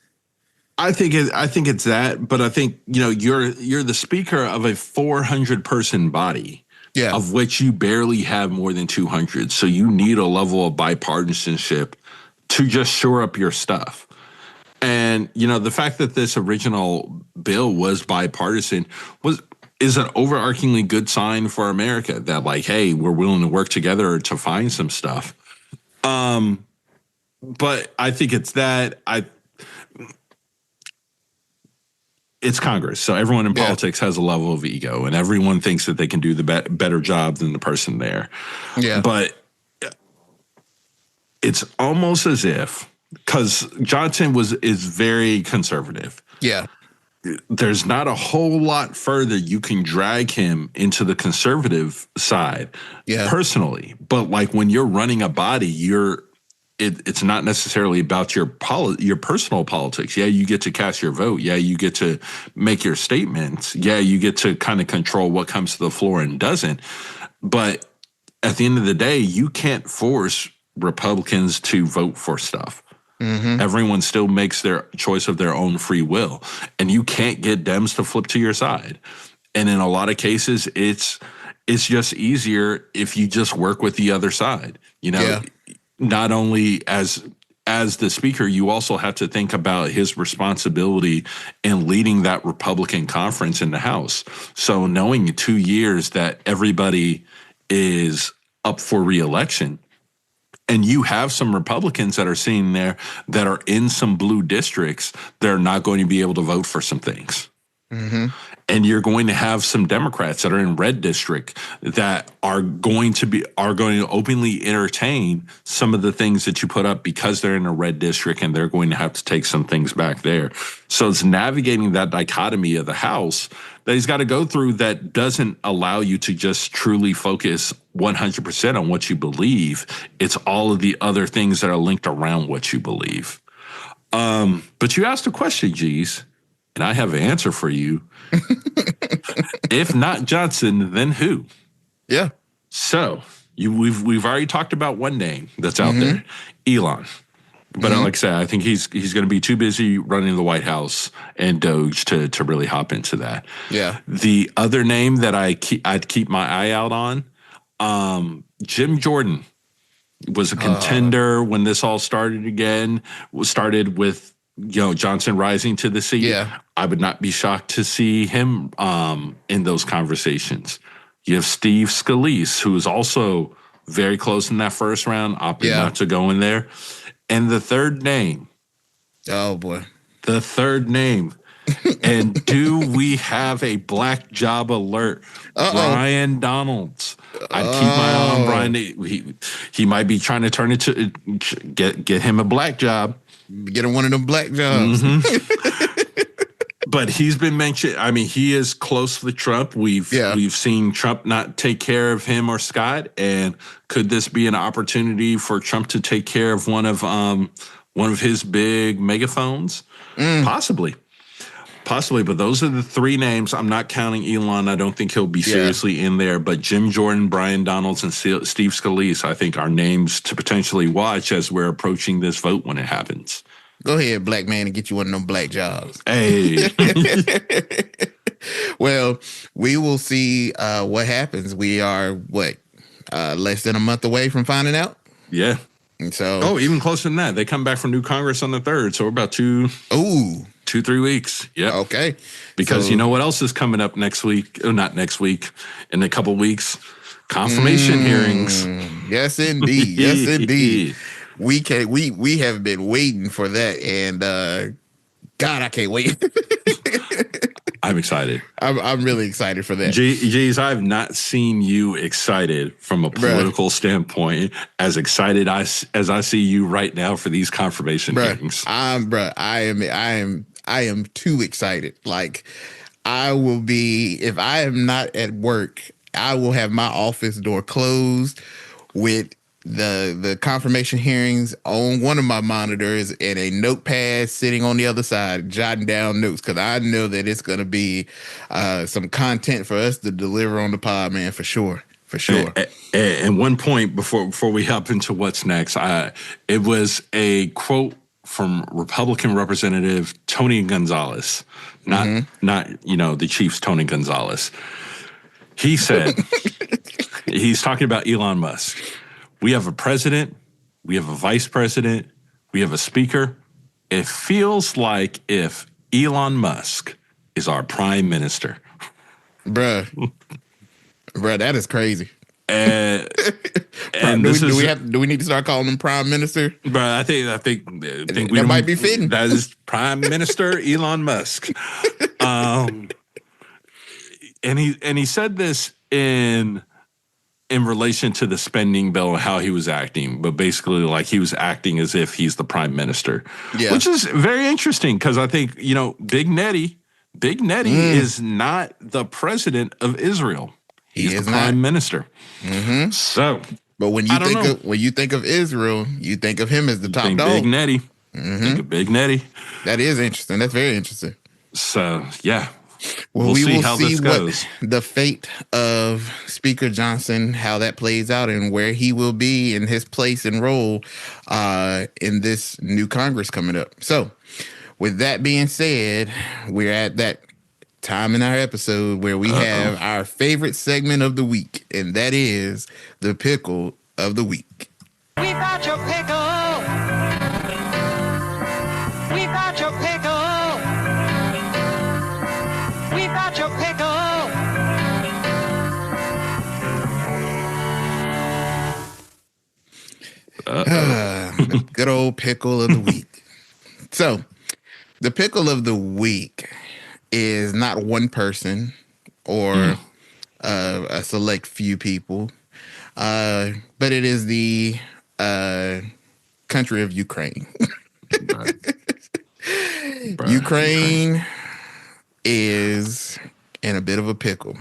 I think it's that, but I think you're the speaker of a 400-person body, of which you barely have more than 200. So you need a level of bipartisanship to just shore up your stuff. And the fact that this original bill was bipartisan is an overarchingly good sign for America that, like, hey, we're willing to work together to find some stuff. But I think it's that it's Congress. So everyone in politics has a level of ego, and everyone thinks that they can do the better job than the person there. Yeah. But it's almost as if, because Johnson is very conservative. Yeah. There's not a whole lot further you can drag him into the conservative side personally. But like when you're running a body, it's not necessarily about your personal politics. Yeah, you get to cast your vote. Yeah, you get to make your statements. Yeah, you get to kind of control what comes to the floor and doesn't. But at the end of the day, you can't force Republicans to vote for stuff. Mm-hmm. Everyone still makes their choice of their own free will, and you can't get Dems to flip to your side. And in a lot of cases, it's just easier if you just work with the other side. Not only as the speaker, you also have to think about his responsibility in leading that Republican conference in the House. So knowing in 2 years that everybody is up for reelection, and you have some Republicans that are sitting there that are in some blue districts, they're not going to be able to vote for some things. Mm-hmm. And you're going to have some Democrats that are in red district that are going to openly entertain some of the things that you put up because they're in a red district, and they're going to have to take some things back there. So it's navigating that dichotomy of the House that he's got to go through that doesn't allow you to just truly focus 100% on what you believe. It's all of the other things that are linked around what you believe. But you asked a question, G's, and I have an answer for you. If not Johnson, then who? Yeah. So we've already talked about one name that's out there, Elon. But like I said, I think he's going to be too busy running the White House and Doge to really hop into that. Yeah. The other name that I'd keep my eye out on, Jim Jordan was a contender when this all started again. Started with Johnson rising to the seat. Yeah. I would not be shocked to see him in those conversations. You have Steve Scalise, who is also very close in that first round, opted not to go in there. And the third name. Oh, boy. The third name. And do we have a black job alert? Brian Donalds. I'd keep my eye on Brian. He might be trying to turn it to get him a black job. Get him one of them black jobs. Mm-hmm. But he's been mentioned. I mean, he is close with Trump. We've seen Trump not take care of him or Scott. And could this be an opportunity for Trump to take care of one of one of his big megaphones? Possibly. Possibly, but those are the three names. I'm not counting Elon. I don't think he'll be seriously in there. But Jim Jordan, Brian Donalds, and Steve Scalise, I think, are names to potentially watch as we're approaching this vote when it happens. Go ahead, black man, and get you one of them black jobs. Hey. Well, we will see what happens. We are, less than a month away from finding out? Yeah. And so, even closer than that. They come back from new Congress on the 3rd, so we're about 2-3 weeks. Yeah. Okay. Because you know what else is coming up next week? Oh, not next week. In a couple weeks. Confirmation hearings. Yes, indeed. Yes, indeed. We have been waiting for that, and God, I can't wait. I'm excited. I'm really excited for that. Jeez, I've not seen you excited from a political standpoint as excited as I see you right now for these confirmation hearings. I am too excited. Like, I will be, if I am not at work, I will have my office door closed with the confirmation hearings on one of my monitors and a notepad sitting on the other side, jotting down notes, because I know that it's going to be some content for us to deliver on the pod, man, for sure. For sure. And one point before we hop into what's next, it was a quote from Republican Representative Tony Gonzalez, not the Chiefs Tony Gonzalez. He said, he's talking about Elon Musk. We have a president, we have a vice president, we have a speaker. It feels like if Elon Musk is our prime minister. Bruh, that is crazy. And do we need to start calling him prime minister? But I think that might be fitting. That is Prime Minister Elon Musk. And he said this in relation to the spending bill and how he was acting, but basically like he was acting as if he's the prime minister, which is very interesting because I think, Big Netty is not the president of Israel. He's the prime minister. Mm-hmm. So, but when you think of Israel, you think of him as the top dog. Big Netty. Think of Big Netty. That is interesting. That's very interesting. So, yeah. Well, we see will how see this goes. What the fate of Speaker Johnson, how that plays out, and where he will be in his place and role in this new Congress coming up. So, with that being said, we're at that time in our episode where we have our favorite segment of the week, and that is the pickle of the week. We got your pickle. We got your pickle. We got your pickle. The good old pickle of the week. So, the pickle of the week is not one person or a select few people, but it is the country of Ukraine. Ukraine is in a bit of a pickle.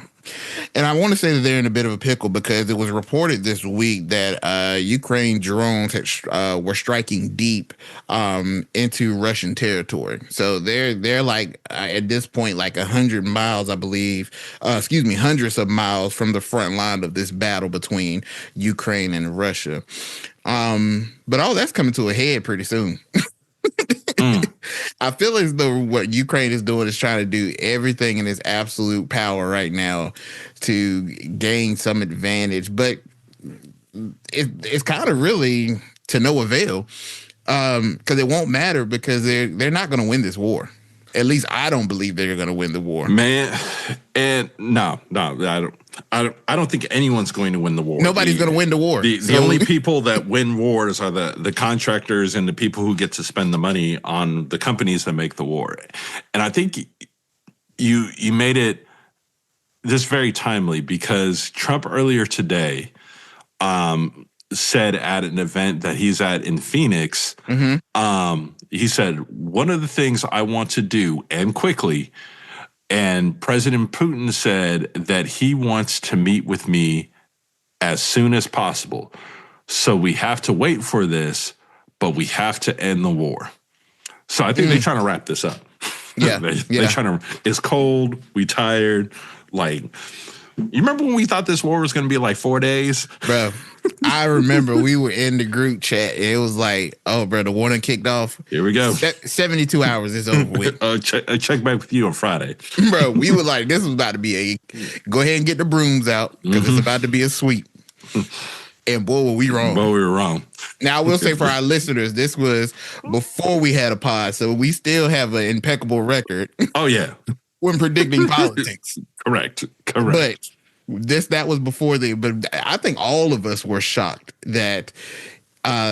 And I want to say that they're in a bit of a pickle because it was reported this week that Ukraine drones were striking deep into Russian territory. So they're like at this point like 100 miles, I believe. Hundreds of miles from the front line of this battle between Ukraine and Russia. But all that's coming to a head pretty soon. I feel as though what Ukraine is doing is trying to do everything in its absolute power right now to gain some advantage, but it's kind of really to no avail because it won't matter because they're not going to win this war. At least I don't believe they're going to win the war, man. And no, I don't think anyone's going to win the war. Nobody's going to win the war. The only people that win wars are the contractors and the people who get to spend the money on the companies that make the war. And I think you made it this very timely because Trump earlier today said at an event that he's at in Phoenix, he said, one of the things I want to do and quickly, and President Putin said that he wants to meet with me as soon as possible. So we have to wait for this, but we have to end the war. So I think they're trying to wrap this up. Yeah. They're trying to, it's cold, we tired. Like, you remember when we thought this war was going to be like 4 days? Bro, I remember we were in the group chat. And it was like, oh, bro, the war done kicked off. Here we go. 72 hours is over with. Check back with you on Friday. Bro, we were like, this was about to be go ahead and get the brooms out because it's about to be a sweep. And boy, were we wrong. Boy, we were wrong. Now, I will say for our listeners, this was before we had a pod, so we still have an impeccable record. Oh, yeah. When predicting politics. Correct. But that was before but I think all of us were shocked that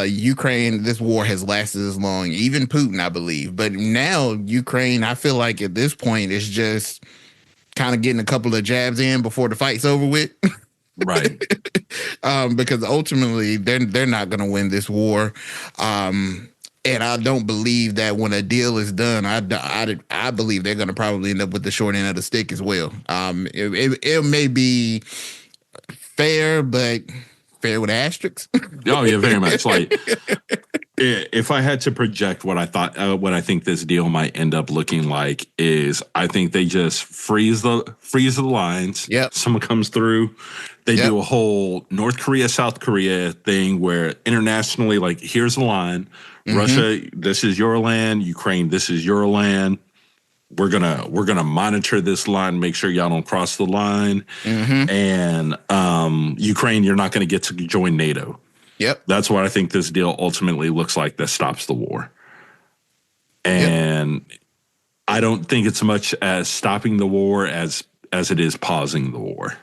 Ukraine, this war has lasted as long, even Putin, I believe. But now Ukraine, I feel like at this point, it's just kind of getting a couple of jabs in before the fight's over with. Right. Because ultimately they're not going to win this war. And I don't believe that when a deal is done, I believe they're going to probably end up with the short end of the stick as well. It may be fair, but fair with asterisks. Oh yeah, very much. Like, if I had to project what I think this deal might end up looking like is, I think they just freeze the lines. Yep. Someone comes through. They do a whole North Korea, South Korea thing where internationally, like, here's the line. Russia, this is your land. Ukraine, this is your land. We're gonna monitor this line, make sure y'all don't cross the line. And Ukraine, you're not going to get to join NATO. Yep. That's what I think this deal ultimately looks like that stops the war. And I don't think it's much as stopping the war as it is pausing the war.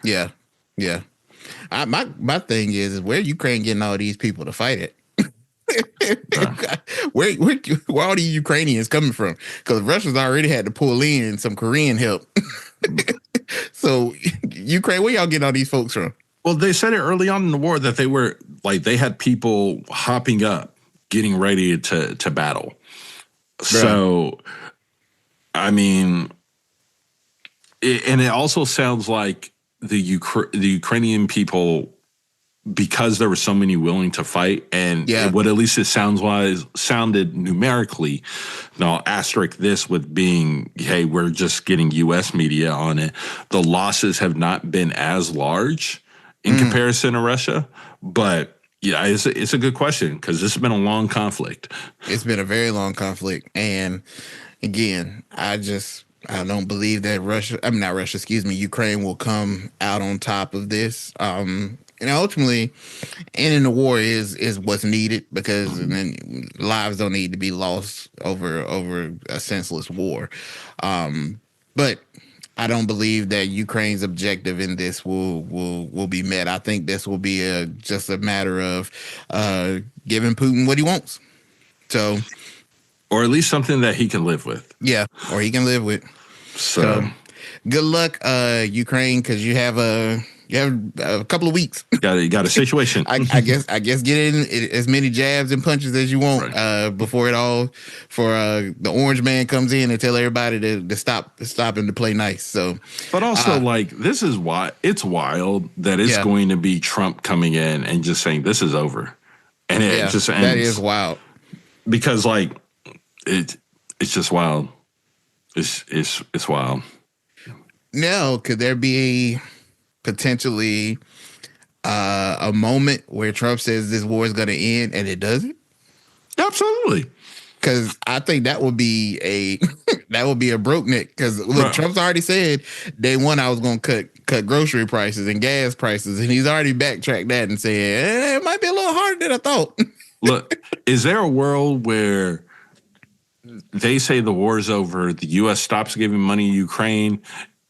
Yeah. Yeah. My thing is where Ukraine getting all these people to fight it? Where all these Ukrainians coming from? Because Russia's already had to pull in some Korean help. So Ukraine, where y'all getting all these folks from? Well, they said it early on in the war that they had people hopping up, getting ready to battle. Right. So, I mean, and it also sounds like the Ukrainian people, because there were so many willing to fight, and what at least it sounded numerically. Now, asterisk this with being, hey, we're just getting U.S. media on it. The losses have not been as large in comparison to Russia, but yeah, it's a good question because this has been a long conflict. It's been a very long conflict, and again, I don't believe that Ukraine will come out on top of this. And ultimately, ending the war is what's needed because then lives don't need to be lost over a senseless war. But I don't believe that Ukraine's objective in this will be met. I think this will be just a matter of giving Putin what he wants. So, or at least something that he can live with. Yeah, or he can live with. So good luck, Ukraine, because you have a couple of weeks. Got a situation. I guess get in as many jabs and punches as you want before the orange man comes in and tell everybody to stop him to play nice. So, but also this is why it's wild that it's going to be Trump coming in and just saying this is over, and it just ends. That is wild because it's just wild. It's wild. Now, could there be potentially a moment where Trump says this war is going to end and it doesn't? Absolutely. Because I think that would be a broke neck. Because look, Trump's already said day one I was going to cut grocery prices and gas prices, and he's already backtracked that and said it might be a little harder than I thought. Look, is there a world where they say the war is over, the U.S. stops giving money to Ukraine,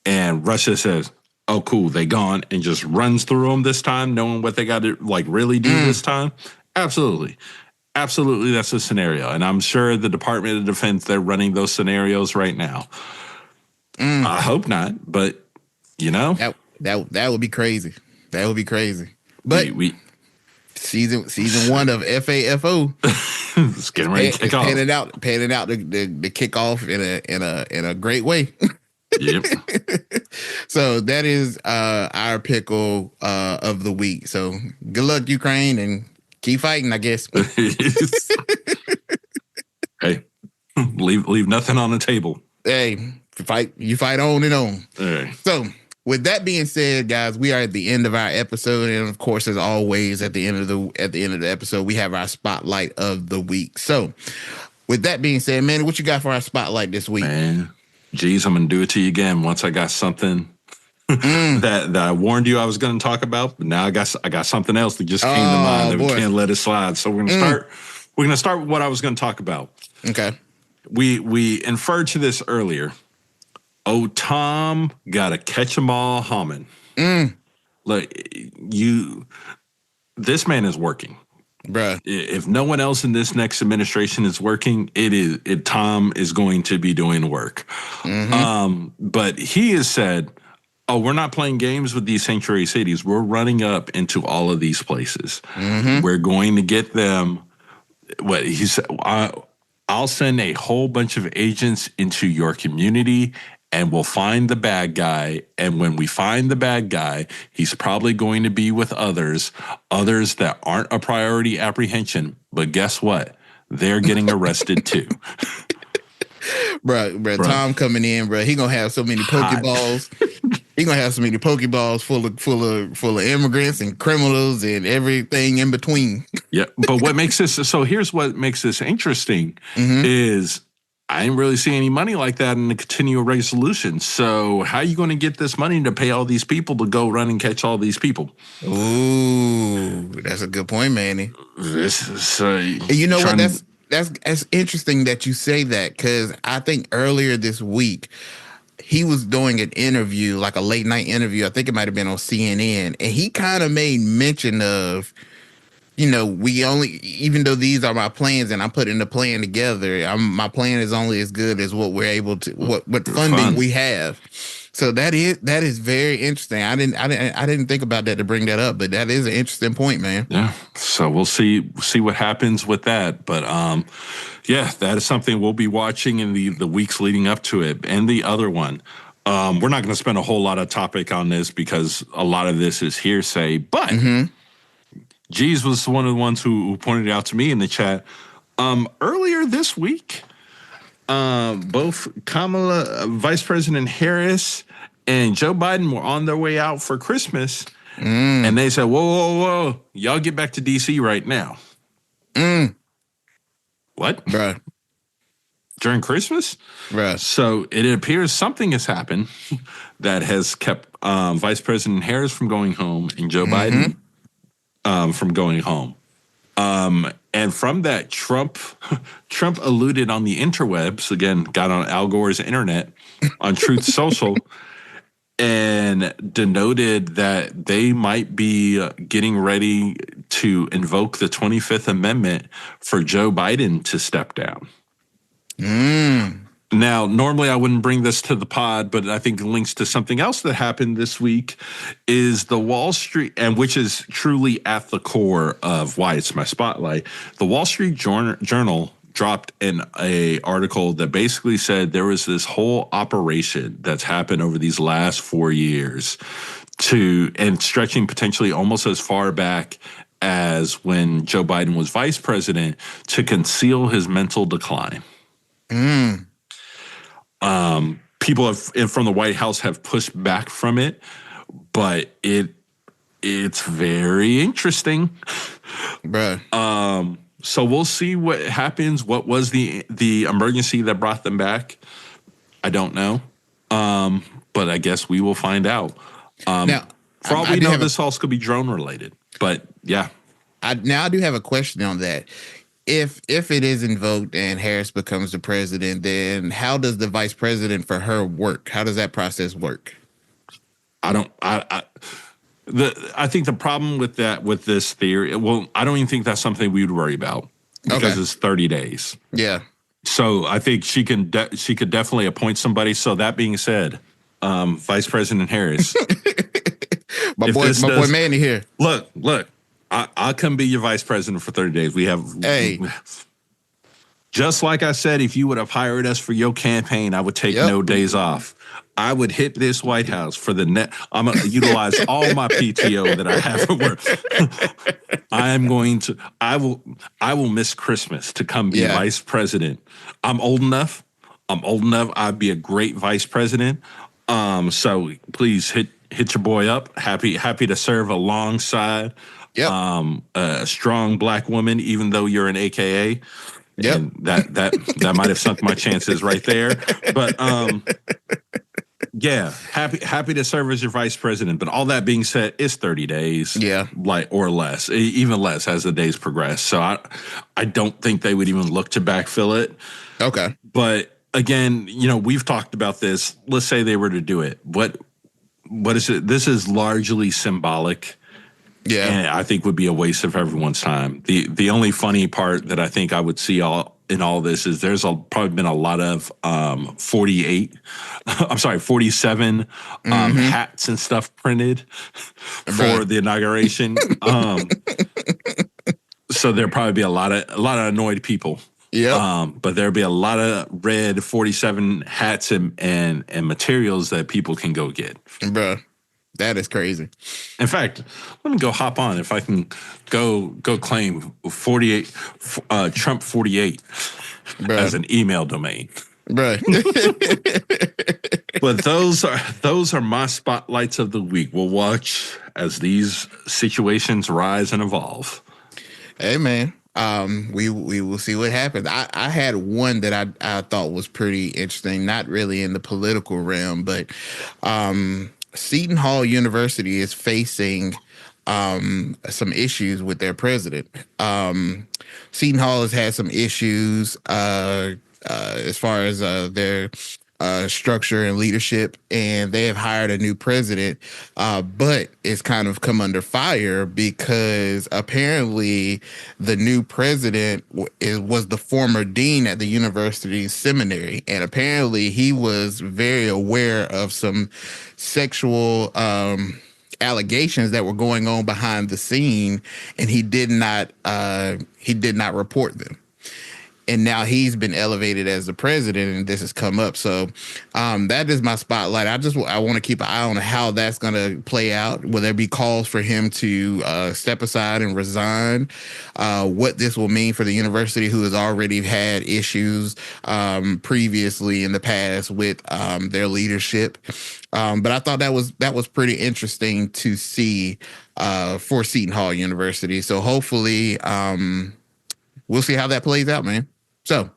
and Russia says, oh, cool, they gone, and just runs through them this time, knowing what they got to really do this time? Absolutely. Absolutely, that's a scenario. And I'm sure the Department of Defense, they're running those scenarios right now. I hope not, but, That would be crazy. That would be crazy. But season one of FAFO. It's getting ready to kick off. Panning out the kickoff in a great way. Yep. So that is our pickle of the week. So good luck, Ukraine, and Keep fighting, I guess. Hey, leave nothing on the table. Hey, you fight on and on. Hey. So, with that being said, guys, we are at the end of our episode, and of course, as always, at the end of the episode, we have our spotlight of the week. So, with that being said, Manny, what you got for our spotlight this week? Man, geez, I'm gonna do it to you again once I got something that I warned you I was going to talk about, but now I got something else that just came to mind that we can't let it slide. So we're gonna start with what I was going to talk about. Okay. We inferred to this earlier. Oh, Tom got to catch 'em all Homan. Look, this man is working. Bruh. If no one else in this next administration is working, Tom is going to be doing the work. But he has said, oh, we're not playing games with these sanctuary cities. We're running up into all of these places. We're going to get them. What he said, I'll send a whole bunch of agents into your community and we'll find the bad guy. And when we find the bad guy, he's probably going to be with others that aren't a priority apprehension. But guess what? They're getting arrested too. Bruh, Tom coming in, bruh. He gonna have so many Pokeballs. He gonna have so many Pokeballs full of immigrants and criminals and everything in between. Yeah, but what makes this here's what makes this interesting is I didn't really see any money like that in the continual resolution. So how are you going to get this money to pay all these people to go run and catch all these people? Ooh, that's a good point, Manny. This is you know what? That's interesting that you say that, because I think earlier this week he was doing an interview, like a late night interview. I think it might have been on CNN, and he kind of made mention of, even though these are my plans and I'm putting the plan together, my plan is only as good as what we're able to, what funding we have. So that is very interesting. I didn't think about that to bring that up, but that is an interesting point, man. Yeah. So we'll see what happens with that. But yeah, that is something we'll be watching in the weeks leading up to it. And the other one, we're not going to spend a whole lot of topic on this because a lot of this is hearsay. But Jeez was one of the ones who pointed it out to me in the chat earlier this week. Both Vice President Harris and Joe Biden were on their way out for Christmas. And they said, whoa, y'all get back to D.C. right now. What? Bruh. During Christmas? Bruh. So it appears something has happened that has kept Vice President Harris from going home and Joe Biden from going home. And from that, Trump alluded on the interwebs, again, got on Al Gore's internet, on Truth Social, and denoted that they might be getting ready to invoke the 25th Amendment for Joe Biden to step down. Now, normally I wouldn't bring this to the pod, but I think it links to something else that happened this week is the Wall Street, and which is truly at the core of why it's my spotlight. The Wall Street Journal dropped an article that basically said there was this whole operation that's happened over these last 4 years and stretching potentially almost as far back as when Joe Biden was vice president to conceal his mental decline. People from the White House have pushed back from it, but it's very interesting. Bruh. So we'll see what happens. What was the emergency that brought them back? I don't know. But I guess we will find out. Now, for all we know, this also could be drone related. But yeah. I do have a question on that. If it is invoked and Harris becomes the president, then how does the vice president for her work? How does that process work? I think the problem with this theory, well, I don't even think that's something we would worry about because it's 30 days. Yeah. So I think she could definitely appoint somebody. So that being said, Vice President Harris, my boy Manny here. Look. I'll come be your vice president for 30 days. Just like I said, if you would have hired us for your campaign, I would take Yep. no days off. I would hit this White House for the net. I'm going to utilize all my PTO that I have at work. I will miss Christmas to come be Yeah. vice president. I'm old enough. I'd be a great vice president. So please hit your boy up. Happy to serve alongside Yep. a strong black woman, even though you're an AKA. Yep. And that might have sunk my chances right there. But yeah, happy to serve as your vice president. But all that being said, it's 30 days. Yeah. Like, or less, even less as the days progress. So I don't think they would even look to backfill it. Okay. But again, we've talked about this. Let's say they were to do it. What is it? This is largely symbolic. Yeah. And I think would be a waste of everyone's time. The only funny part that I think I would see in all this is there's probably been a lot of 47 hats and stuff printed for the inauguration. So there'll probably be a lot of annoyed people. Yeah. But there'll be a lot of red 47 hats and materials that people can go get. Bruh. That is crazy. In fact, let me go hop on if I can go claim 48 Trump 48 as an email domain. Bruh. But those are my spotlights of the week. We'll watch as these situations rise and evolve. Hey man. We will see what happens. I had one that I thought was pretty interesting, not really in the political realm, but Seton Hall University is facing some issues with their president. Seton Hall has had some issues as far as their structure and leadership, and they have hired a new president, but it's kind of come under fire because apparently the new president was the former dean at the university's seminary, and apparently he was very aware of some sexual allegations that were going on behind the scene, and he did not report them. And now he's been elevated as the president, and this has come up. So that is my spotlight. I want to keep an eye on how that's going to play out. Will there be calls for him to step aside and resign? What this will mean for the university, who has already had issues previously in the past with their leadership. But I thought that was pretty interesting to see for Seton Hall University. So hopefully we'll see how that plays out, man. So,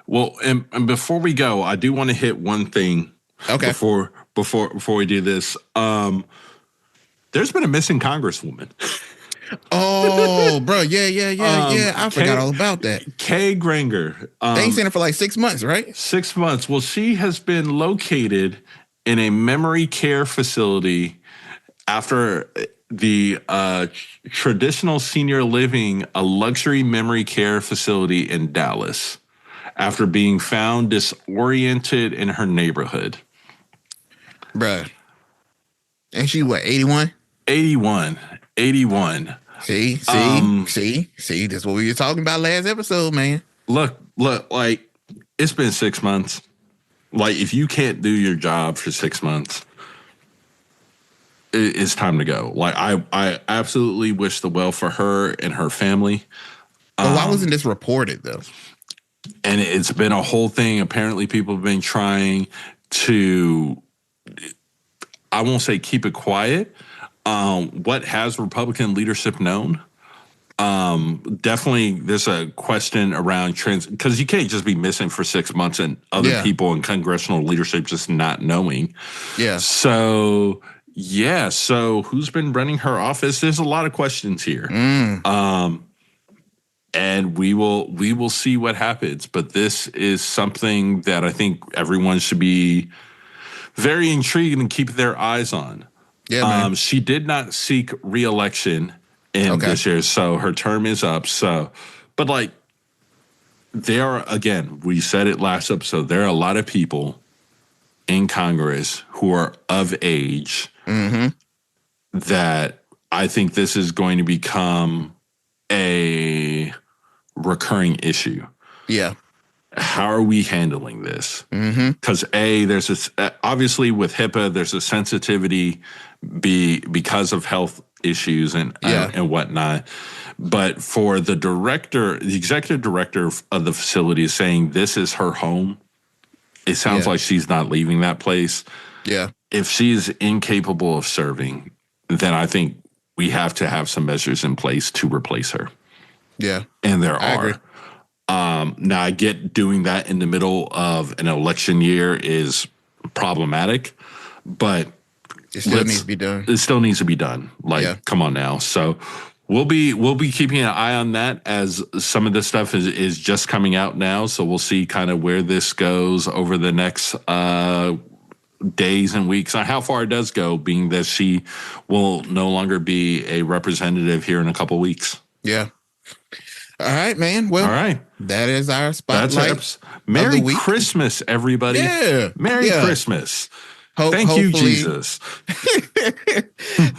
well, and before we go, I do want to hit one thing. Okay. Before we do this, there's been a missing congresswoman. Oh, bro, yeah. I forgot all about that. Kay Granger. They ain't seen her for like 6 months, right? 6 months. Well, she has been located in a memory care facility after the traditional senior living, a luxury memory care facility in Dallas, after being found disoriented in her neighborhood. Bruh. And she what, 81? 81. See, this is what we were talking about last episode, man. Look, like, it's been 6 months. Like, if you can't do your job for 6 months, it's time to go. Like, I absolutely wish the well for her and her family. But why wasn't this reported, though? And it's been a whole thing. Apparently, people have been trying to, I won't say keep it quiet. What has Republican leadership known? Definitely, there's a question around because you can't just be missing for 6 months and other people in congressional leadership just not knowing. Yeah. So who's been running her office? There's a lot of questions here. And we will see what happens. But this is something that I think everyone should be very intrigued and keep their eyes on. Yeah, man. She did not seek re-election in this year, so her term is up. So, but like, there are, again, we said it last episode, there are a lot of people in Congress who are of age that I think this is going to become a recurring issue. Yeah. How are we handling this? Because there's this obviously with HIPAA, there's a sensitivity because of health issues and whatnot. But for the director, the executive director of the facility is saying this is her home. It sounds like she's not leaving that place. Yeah. If she's incapable of serving, then I think we have to have some measures in place to replace her. Yeah. And there I are. agree. Now, I get doing that in the middle of an election year is problematic, but It still needs to be done. It still needs to be done. Like, come on now. So we'll be keeping an eye on that as some of this stuff is just coming out now. So we'll see kind of where this goes over the next days and weeks, on how far it does go, being that she will no longer be a representative here in a couple weeks. Yeah. All right, man. Well, all right. That is our spotlight. That's Merry Christmas, everybody. Yeah. Merry Christmas. Thank hopefully, you, Jesus.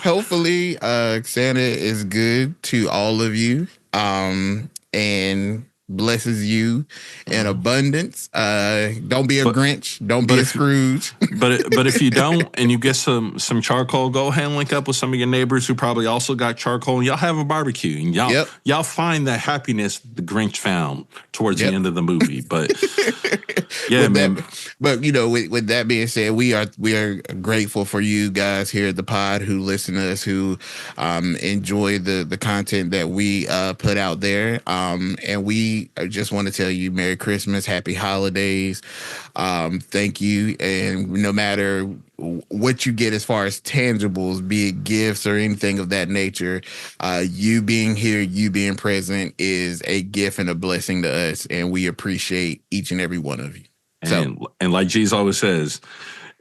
Hopefully, Santa is good to all of you, and blesses you in abundance. Don't be a Grinch. Don't be a Scrooge. but if you don't and you get some charcoal, go ahead and link up with some of your neighbors who probably also got charcoal, and y'all have a barbecue, and y'all find that happiness the Grinch found towards the end of the movie. But yeah, man. But with that being said, we are grateful for you guys here at the pod who listen to us, who enjoy the content that we put out there, and we just want to tell you Merry Christmas, Happy Holidays. Thank you. And no matter what you get as far as tangibles, be it gifts or anything of that nature, you being here, you being present is a gift and a blessing to us. And we appreciate each and every one of you. And like G's always says,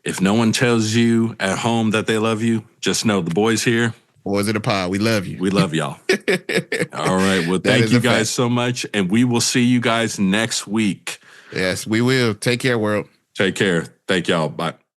if no one tells you at home that they love you, just know the boys here. Boys of the pod, we love you. We love y'all. All right. Well, thank you guys so much. And we will see you guys next week. Yes, we will. Take care, world. Take care. Thank y'all. Bye.